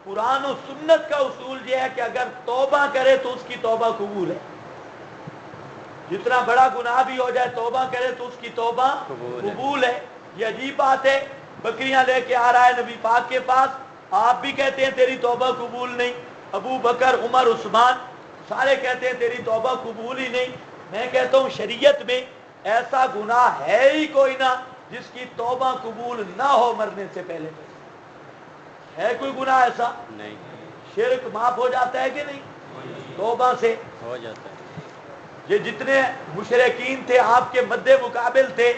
قرآن و سنت کا اصول یہ ہے کہ اگر توبہ کرے تو اس کی توبہ قبول ہے. جتنا بڑا گناہ بھی ہو جائے توبہ کرے تو اس کی توبہ قبول ہے. یہ عجیب بات ہے, بکریاں لے کے آ رہا ہے نبی پاک کے پاس, آپ بھی کہتے ہیں تیری توبہ قبول نہیں, ابو بکر عمر عثمان سارے کہتے ہیں تیری توبہ قبول ہی نہیں. میں کہتا ہوں شریعت میں ایسا گناہ ہے ہی کوئی نہ جس کی توبہ قبول نہ ہو مرنے سے پہلے. ہے کوئی گناہ ایسا؟ نہیں. شرک معاف ہو جاتا ہے کہ نہیں توبہ سے؟ ہو جاتا ہے. یہ جتنے مشرکین تھے آپ کے مد مقابل تھے,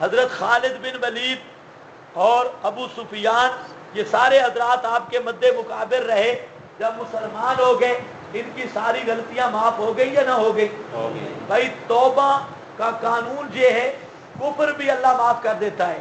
حضرت خالد بن ولید اور ابو سفیان, یہ سارے حضرات آپ کے مد مقابل رہے. جب مسلمان ہو گئے ان کی ساری غلطیاں معاف ہو گئی یا نہ ہو گئی؟ ہو گئی. بھائی توبہ کا قانون یہ ہے, کفر بھی اللہ معاف کر دیتا ہے,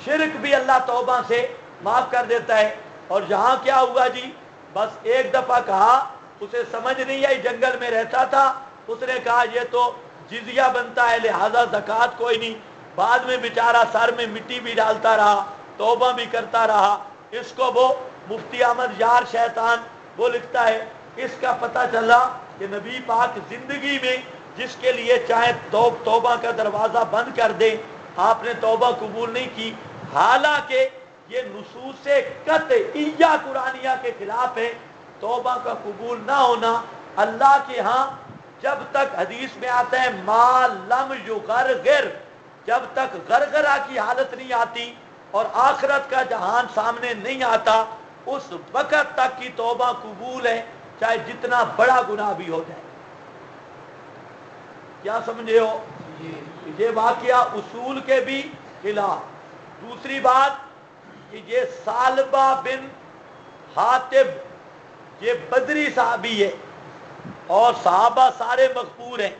شرک بھی اللہ توبہ سے معاف کر دیتا ہے. اور یہاں کیا ہوا جی, بس ایک دفعہ کہا, اسے سمجھ نہیں آئی, جنگل میں رہتا تھا, اس نے کہا یہ تو جزیہ بنتا ہے لہذا زکوٰۃ کوئی نہیں. بعد میں بیچارہ سر میں مٹی بھی ڈالتا رہا, توبہ بھی کرتا رہا. اس کو وہ مفتی احمد یار شیطان وہ لکھتا ہے, اس کا پتہ چلا کہ نبی پاک زندگی میں جس کے لیے چاہے توبہ کا دروازہ بند کر دیں, آپ نے توبہ قبول نہیں کی. حالانکہ یہ نصوص قطعیہ قرآنیہ کے خلاف ہے. توبہ کا قبول نہ ہونا اللہ کے ہاں جب تک حدیث میں آتا ہے ما لم یغرغر, جب تک غرغرہ کی حالت نہیں آتی اور آخرت کا جہان سامنے نہیں آتا, اس وقت تک کی توبہ قبول ہے, چاہے جتنا بڑا گناہ بھی ہو جائے. کیا سمجھے ہو؟ یہ واقعہ اصول کے بھی خلاف. دوسری بات کہ یہ سالبہ بن حاتب یہ بدری صحابی ہے, اور صحابہ سارے مغفور ہیں,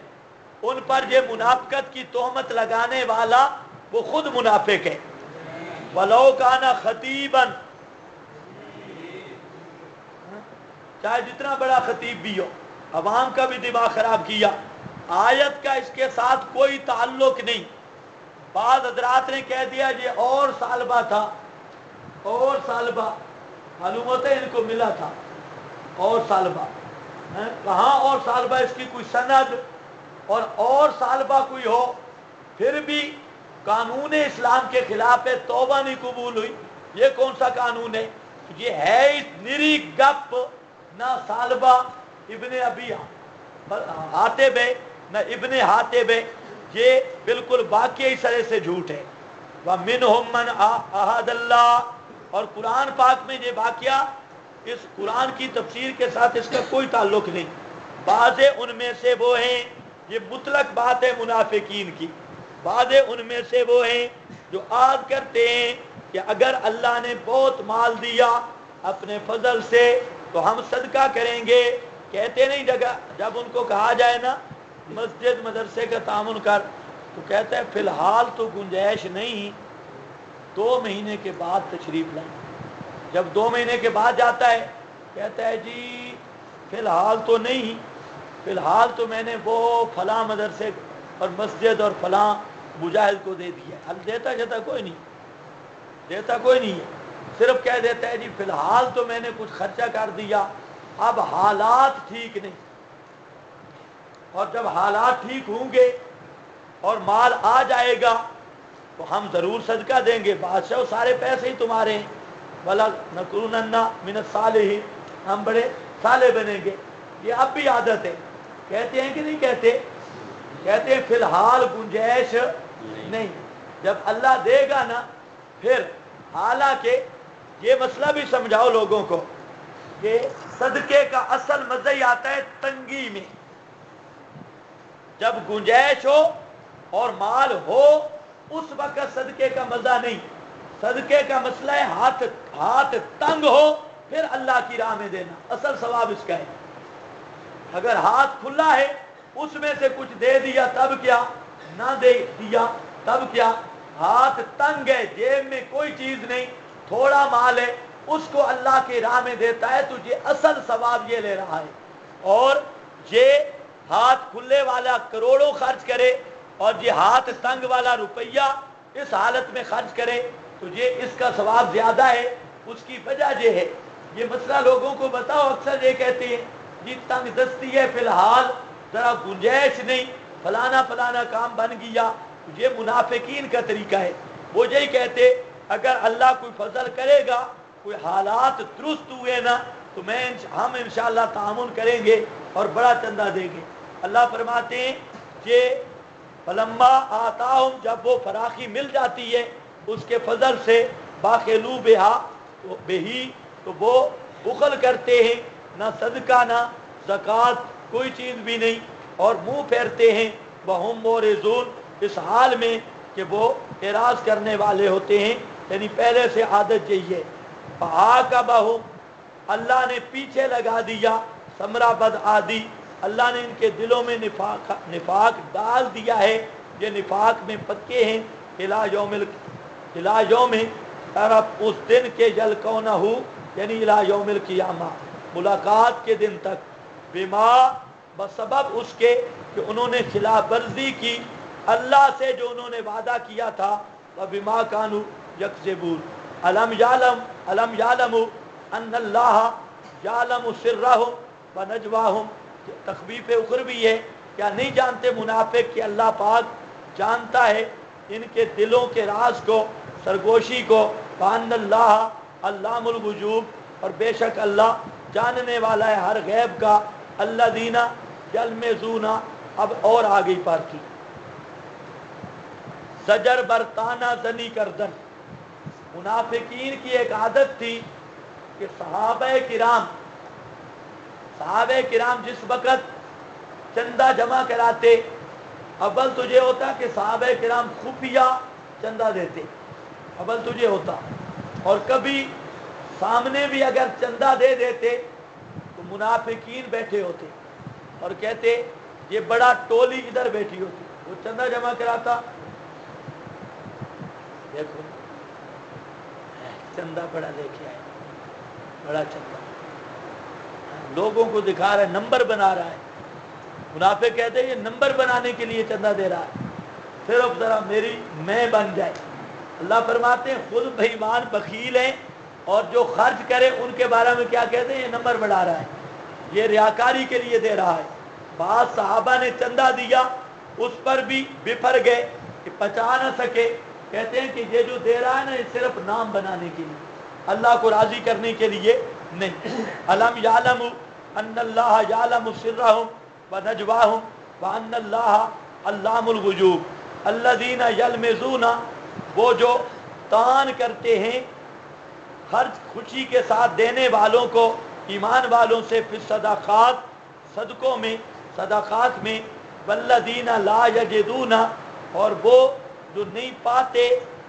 ان پر یہ منافقت کی تہمت لگانے والا وہ خود منافق ہے. وَلَوْ كَانَ خَطِيبًا, چاہے جتنا بڑا خطیب بھی ہو, عوام کا بھی دماغ خراب کیا. آیت کا اس کے ساتھ کوئی تعلق نہیں. بعض حضرات نے کہہ دیا یہ اور سالبہ تھا, اور سالبہ معلوم ہوتا ہے ان کو ملا تھا اور سالبہ. کہاں اور سالبہ, اس کی کوئی سند اور سالبہ کوئی ہو پھر بھی قانون اسلام کے خلاف ہے, توبہ نہیں قبول ہوئی. یہ کون سا قانون ہے؟ یہ ہے نری گپ, نہ سالبہ ابن ابی حاتب ہے نہ ابن حاتب ہے, یہ بالکل واقعی سرے سے جھوٹ ہے. وَمِنْهُمْ مَنْ عَاهَدَ اللَّهُ, اور قرآن پاک میں یہ واقعہ اس قرآن کی تفسیر کے ساتھ اس کا کوئی تعلق نہیں. بعض ان میں سے وہ ہیں, یہ مطلق بات ہے منافقین کی, بعض ان میں سے وہ ہیں جو عہد کرتے ہیں کہ اگر اللہ نے بہت مال دیا اپنے فضل سے تو ہم صدقہ کریں گے. کہتے نہیں جگہ جب ان کو کہا جائے نا مسجد مدرسے کا تعاون کر, تو کہتا ہے فی الحال تو گنجائش نہیں, 2 مہینے کے بعد تشریف لائیں. جب 2 مہینے کے بعد جاتا ہے کہتا ہے جی فی الحال تو نہیں, فی الحال تو میں نے وہ فلاں مدرسے اور مسجد اور فلاں مجاہد کو دے دیا. حل دیتا جاتا کوئی نہیں, دیتا کوئی نہیں ہے, صرف کہہ دیتا ہے جی فی الحال تو میں نے کچھ خرچہ کر دیا, اب حالات ٹھیک نہیں, اور جب حالات ٹھیک ہوں گے اور مال آ جائے گا تو ہم ضرور صدقہ دیں گے. بادشاہ سارے پیسے ہی تمہارے ہیں, وَلَنَكُونَنَّ مِنَ الصَّالِحِينَ, ہم بڑے صالح بنیں گے. یہ اب بھی عادت ہے, کہتے ہیں کہ نہیں کہتے؟ کہتے ہیں فی الحال گنجائش نہیں, جب اللہ دے گا نا پھر. حالانکہ یہ مسئلہ بھی سمجھاؤ لوگوں کو کہ صدقے کا اصل مزہ ہی آتا ہے تنگی میں. جب گنجائش ہو اور مال ہو اس وقت صدقے کا مزہ نہیں. صدقے کا مسئلہ ہے ہاتھ تنگ ہو پھر اللہ کی راہ میں دینا، اصل ثواب اس کا ہے۔ اگر ہاتھ کھلا ہے اس میں سے کچھ دے دیا تب کیا، نہ دے دیا تب کیا، ہاتھ تنگ ہے، جیب میں کوئی چیز نہیں، تھوڑا مال ہے، اس کو اللہ کی راہ میں دیتا ہے تو یہ اصل ثواب یہ لے رہا ہے۔ اور یہ ہاتھ کھلے والا کروڑوں خرچ کرے اور یہ ہاتھ تنگ والا روپیہ اس حالت میں خرچ کرے تو یہ اس کا ثواب زیادہ ہے۔ اس کی وجہ یہ ہے، یہ مسئلہ لوگوں کو بتاؤ، اکثر یہ کہتے ہیں جی تنگ دستی ہے فی الحال، ذرا گنجائش نہیں، فلانا فلانا کام بن گیا، یہ منافقین کا طریقہ ہے۔ وہ یہی کہتے اگر اللہ کوئی فضل کرے گا، کوئی حالات درست ہوئے نا تو ہم انشاءاللہ تعاون کریں گے اور بڑا چندہ دیں گے۔ اللہ فرماتے ہیں کہ فلما آتاہم، جب وہ فراخی مل جاتی ہے اس کے فضل سے، باخلو بہا بہی، تو وہ بخل کرتے ہیں، نہ صدقہ نہ زکوٰۃ، کوئی چیز بھی نہیں، اور منہ پھیرتے ہیں، وہم مورزون، اس حال میں کہ وہ اعراض کرنے والے ہوتے ہیں، یعنی پہلے سے عادت یہی ہے۔ فعاقبہم، اللہ نے پیچھے لگا دیا، ثمرہ بد عادی، اللہ نے ان کے دلوں میں نفاق ڈال دیا ہے، یہ نفاق میں پکے ہیں، الی یوم، طرف اس دن کے یلقونہ، یعنی الی یوم القیامہ، ملاقات کے دن تک، بما، بسبب اس کے کہ انہوں نے خلاف ورزی کی اللہ سے جو انہوں نے وعدہ کیا تھا، وبما کانوا یکذبون۔ الم یعلموا ان اللہ یعلم سرہم ونجواہم، تخفیف اخروی ہے، کیا نہیں جانتے منافق کہ اللہ پاک جانتا ہے ان کے دلوں کے راز کو، سرگوشی کو، وان اللہ علام الغیوب، اور بے شک اللہ جاننے والا ہے ہر غیب کا، الذین یلمزون، اب اور آگے پر کی زجر برتانہ زنی کردن۔ منافقین کی ایک عادت تھی کہ صحابہ کرام جس وقت چندہ جمع کراتے، اول تجھے ہوتا کہ صحابہ کرام خفیہ چندہ دیتے، اول تجھے ہوتا، اور کبھی سامنے بھی اگر چندہ دے دیتے تو منافقین بیٹھے ہوتے اور کہتے یہ بڑا ٹولی ادھر بیٹھی ہوتی، وہ چندہ جمع کراتا، دیکھو چندہ بڑا لے کے آئے، بڑا چندہ، لوگوں کو دکھا رہا ہے، نمبر بنا رہا ہے۔ منافق کہتے ہیں یہ نمبر بنانے کے لیے چندہ دے رہا ہے، صرف ذرا میری میں بن جائے۔ اللہ فرماتے ہیں خود بے ایمان بخیل ہیں، اور جو خرچ کرے ان کے بارے میں کیا کہتے ہیں، یہ نمبر بڑھا رہا ہے، یہ ریاکاری کے لیے دے رہا ہے۔ بعض صحابہ نے چندہ دیا، اس پر بھی بفر گئے کہ بچا نہ سکے، کہتے ہیں کہ یہ جو دے رہا ہے نا یہ صرف نام بنانے کے لیے، اللہ کو راضی کرنے کے لیے نہیں۔ الم یعلم ان اللہ یعلم سرہم ونجواہم وان اللہ علام الغیوب الذین یلمزون، وہ جو تان کرتے ہیں خرچ خوشی کے ساتھ دینے والوں کو، ایمان والوں سے، پھر صدقات، صدقوں میں، صدقات میں، والذین لا یجدون، اور وہ جو نہیں پاتے،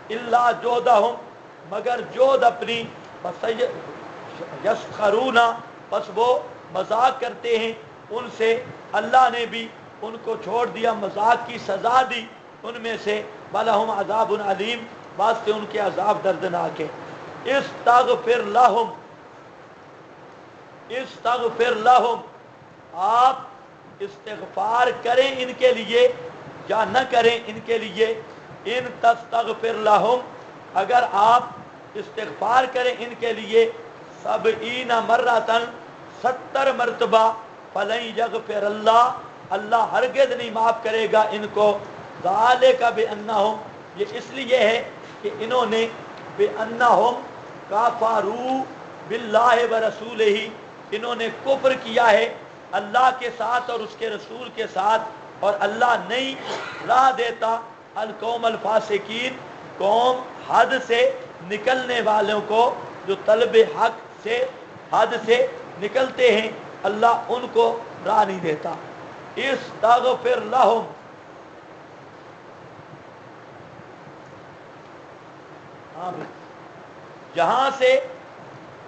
الا جہدہم، مگر جہد اپنی، یسخرون، بس وہ مذاق کرتے ہیں ان سے، اللہ نے بھی ان کو چھوڑ دیا، مذاق کی سزا دی ان میں سے، وَلَهُمْ عَذَابٌ عَلِيمٌ، واسطے ان کے عذاب دردناک ہے۔ استغفر لہم، استغفر لہم، آپ استغفار کریں ان کے لیے یا نہ کریں ان کے لیے، ان تستغفر لہم، اگر آپ استغفار کریں ان کے لیے، 70 مرتن، 70 مرتبہ، فلن یغفر اللہ، اللہ ہرگز نہیں معاف کرے گا ان کو، ذالک بانہم، یہ اس لیے ہے کہ انہوں نے بانہم کفروا باللہ ورسولہ، انہوں نے کفر کیا ہے اللہ کے ساتھ اور اس کے رسول کے ساتھ، اور اللہ نہیں راہ دیتا القوم الفاسقین، قوم حد سے نکلنے والوں کو، جو طلب حق سے حد سے نکلتے ہیں، اللہ ان کو راہ نہیں دیتا۔ استغفر لہم، جہاں سے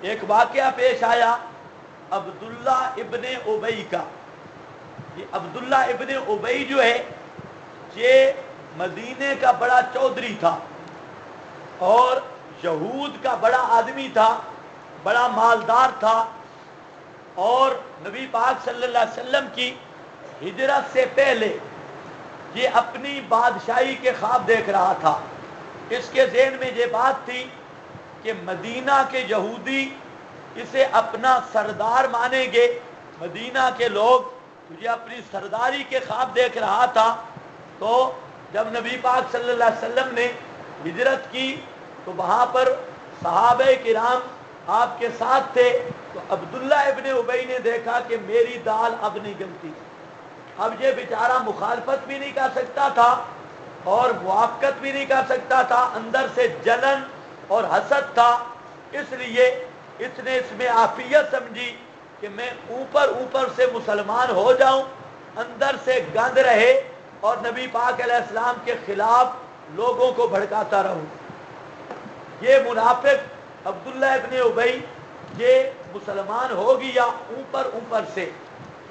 ایک واقعہ پیش آیا عبداللہ ابن ابی کا. یہ عبداللہ ابن ابی جو ہے یہ مدینے کا بڑا چودھری تھا اور یہود کا بڑا آدمی تھا, بڑا مالدار تھا, اور نبی پاک صلی اللہ علیہ وسلم کی ہجرت سے پہلے یہ اپنی بادشاہی کے خواب دیکھ رہا تھا. اس کے ذہن میں یہ بات تھی کہ مدینہ کے یہودی اسے اپنا سردار مانیں گے, مدینہ کے لوگ تجھے اپنی سرداری کے خواب دیکھ رہا تھا. تو جب نبی پاک صلی اللہ علیہ وسلم نے ہجرت کی تو وہاں پر صحابہ کرام آپ کے ساتھ تھے. تو عبداللہ ابن ابی نے دیکھا کہ میری دال اب نہیں گلتی. اب یہ بیچارہ مخالفت بھی نہیں کر سکتا تھا اور موافقت بھی نہیں کر سکتا تھا, اندر سے جلن اور حسد تھا. اس لیے اس نے اس میں عافیت سمجھی کہ میں اوپر سے مسلمان ہو جاؤں, اندر سے گند رہے اور نبی پاک علیہ السلام کے خلاف لوگوں کو بھڑکاتا رہوں. یہ منافق عبداللہ ابن ابی یہ مسلمان ہو گیا اوپر سے,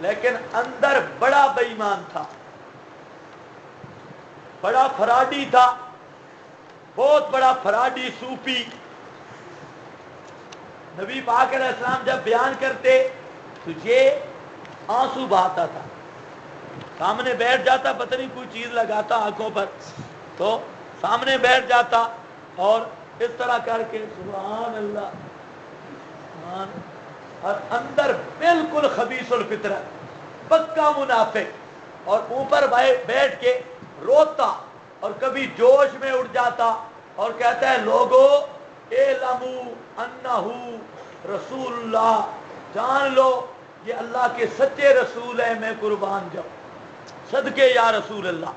لیکن اندر بڑا بے ایمان تھا, بڑا فراڈی تھا, بہت بڑا فراڈی صوفی. نبی پاک علیہ السلام جب بیان کرتے تو یہ آنسو بہاتا تھا, سامنے بیٹھ جاتا, پتہ نہیں کوئی چیز لگاتا آنکھوں پر, تو سامنے بیٹھ جاتا اور اس طرح کر کے سبحان اللہ سبحان, اور اندر بالکل خبیث الفطرت, پکا منافق, اور اوپر بیٹھ کے روتا اور کبھی جوش میں اٹھ جاتا اور کہتا ہے لوگو اعلموا انہو رسول اللہ, جان لو یہ اللہ کے سچے رسول ہیں, میں قربان جاؤں صدقے یا رسول اللہ.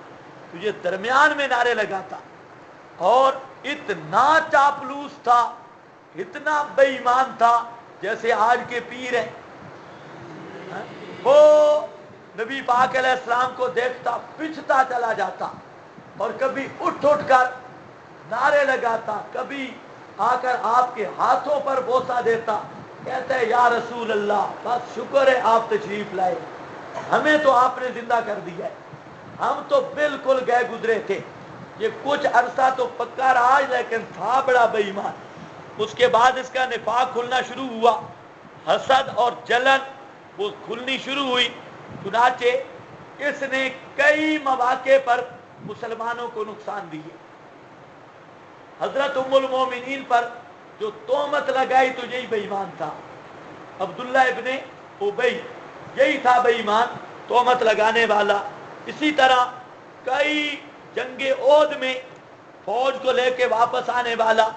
تو یہ درمیان میں نعرے لگاتا اور اتنا چاپلوس تھا, اتنا بے ایمان تھا جیسے آج کے پیر ہیں. وہ نبی پاک علیہ السلام کو دیکھتا پچھتا چلا جاتا اور کبھی اٹھ کر نعرے لگاتا, کبھی آ کر آپ کے ہاتھوں پر بوسہ دیتا, کہتا ہے یا رسول اللہ بس شکر ہے آپ تشریف لائے, ہمیں تو آپ نے زندہ کر دیا ہے, ہم تو بالکل گئے گزرے تھے. یہ کچھ عرصہ تو پکا رہا لیکن تھا بڑا بے ایمان. اس کے بعد اس کا نفاق کھلنا شروع ہوا, حسد اور جلن وہ کھلنی شروع ہوئی. چنانچہ اس نے کئی مواقع پر مسلمانوں کو نقصان دیے. حضرت ام المومنین پر جو تہمت لگائی تو یہی بے ایمان تھا, عبداللہ ابن ابی یہی تھا بے ایمان, تہمت لگانے والا. اسی طرح کئی جنگ احد میں فوج کو لے کے واپس آنے والا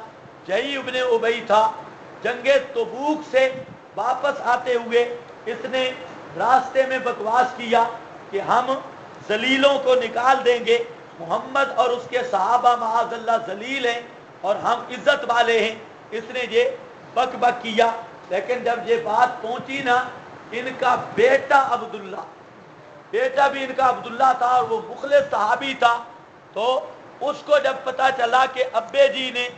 یہی ابن ابی تھا. جنگ تبوک سے واپس آتے ہوئے اس نے راستے میں بکواس کیا کہ ہم ذلیلوں کو نکال دیں گے, محمد اور اس کے صحابہ معاذ اللہ ذلیل ہیں اور ہم عزت والے ہیں. اس نے یہ بک کیا, لیکن جب یہ بات پہنچی نا, ان کا بیٹا عبداللہ, بیٹا بھی ان کا عبداللہ تھا اور وہ مخلص صحابی تھا, تو اس کو جب پتا چلا کہ ابے جی نے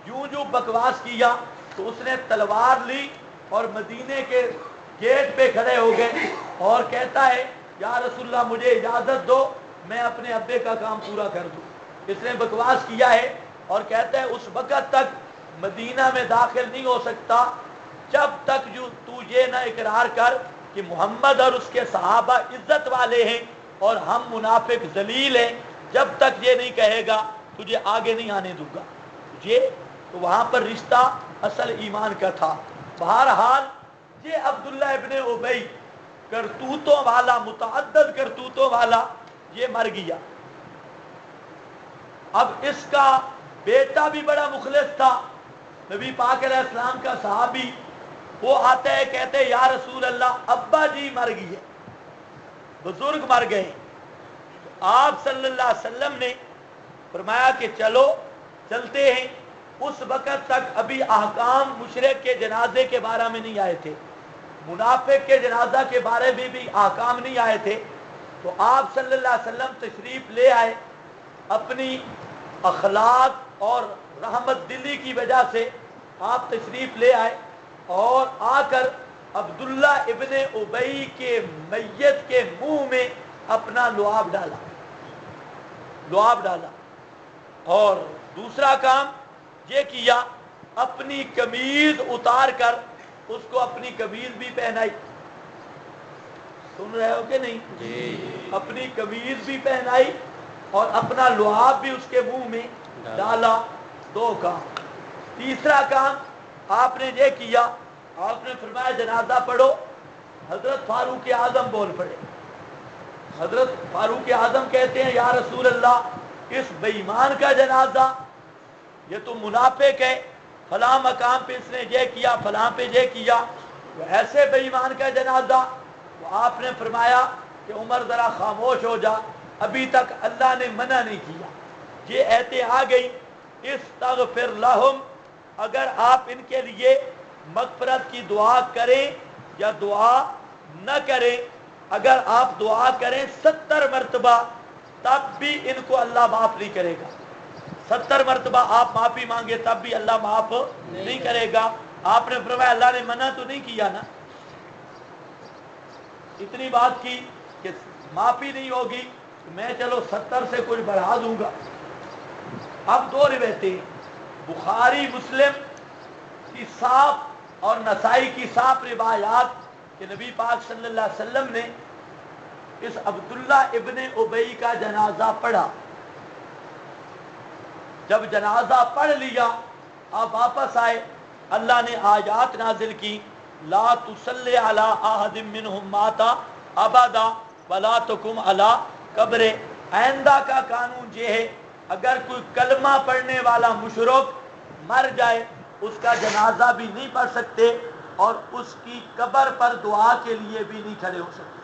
یوں بکواس کیا تو اس نے تلوار لی اور مدینے کے گیٹ پہ کھڑے ہو گئے اور کہتا ہے یا رسول اللہ مجھے اجازت دو میں اپنے ابے کا کام پورا کر دوں. اس نے بکواس کیا ہے اور کہتا ہے اس وقت تک مدینہ میں داخل نہیں ہو سکتا جب تک جو تو یہ نہ اقرار کر کہ محمد اور اس کے صحابہ عزت والے ہیں اور ہم منافق ذلیل ہیں, جب تک یہ نہیں کہے گا تجھے آگے نہیں آنے دوں گا. یہ تو وہاں پر رشتہ اصل ایمان کا تھا. بہرحال یہ عبداللہ ابن ابی کرتوتوں والا, متعدد کرتوتوں والا, یہ مر گیا. اب اس کا بیٹا بھی بڑا مخلص تھا, نبی پاک علیہ السلام کا صحابی, وہ آتے ہیں کہتے ہیں یا رسول اللہ ابا جی مر گئے, بزرگ مر گئے. آپ صلی اللہ علیہ وسلم نے فرمایا کہ چلو چلتے ہیں. اس وقت تک ابھی احکام مشرک کے جنازے کے بارے میں نہیں آئے تھے, منافق کے جنازہ کے بارے میں بھی احکام نہیں آئے تھے. تو آپ صلی اللہ علیہ وسلم تشریف لے آئے, اپنی اخلاق اور رحمت دلی کی وجہ سے آپ تشریف لے آئے. اور آ کر عبداللہ ابن ابی کے میت کے منہ میں اپنا لعاب ڈالا اور دوسرا کام یہ کیا اپنی قمیض اتار کر اس کو اپنی قمیض بھی پہنائی. سن رہے ہو کہ نہیں؟ جی. اپنی قمیض بھی پہنائی اور اپنا لعاب بھی اس کے منہ میں ڈالا. دو کام. تیسرا کام آپ نے یہ کیا، آپ نے فرمایا جنازہ پڑھو. حضرت فاروق اعظم بول پڑے. حضرت فاروق اعظم کہتے ہیں یا رسول اللہ اس بے ایمان کا جنازہ، یہ تو منافق ہے، فلاں مقام پہ اس نے یہ کیا، فلاں پہ یہ کیا، وہ ایسے بے ایمان کا جنازہ. تو آپ نے فرمایا کہ عمر ذرا خاموش ہو جا، ابھی تک اللہ نے منع نہیں کیا. یہ ایتیں آ گئی استغفر لہم، اگر آپ ان کے لیے مغفرت کی دعا کریں یا دعا نہ کریں، اگر آپ دعا کریں 70 مرتبہ تب بھی ان کو اللہ معاف نہیں کرے گا. 70 مرتبہ آپ معافی مانگے تب بھی اللہ معاف نہیں کرے گا. آپ نے فرمایا اللہ نے منع تو نہیں کیا نا. اتنی بات کی کہ معافی نہیں ہوگی میں چلو 70 سے کچھ بڑھا دوں گا. اب دو روایتیں بخاری مسلم کی صاف اور نسائی کی صاف روایات کہ نبی پاک صلی اللہ علیہ وسلم نے اس عبداللہ ابن ابی کا جنازہ پڑھا. جب جنازہ پڑھ لیا آپ واپس آئے، اللہ نے آیات نازل کی لا تصلی علی احد منہم مات ابدا ولا تقم علی قبر. آئندہ کا قانون یہ ہے اگر کوئی کلمہ پڑھنے والا مشرک مر جائے اس کا جنازہ بھی نہیں پڑھ سکتے اور اس کی قبر پر دعا کے لیے بھی نہیں کھڑے ہو سکتے.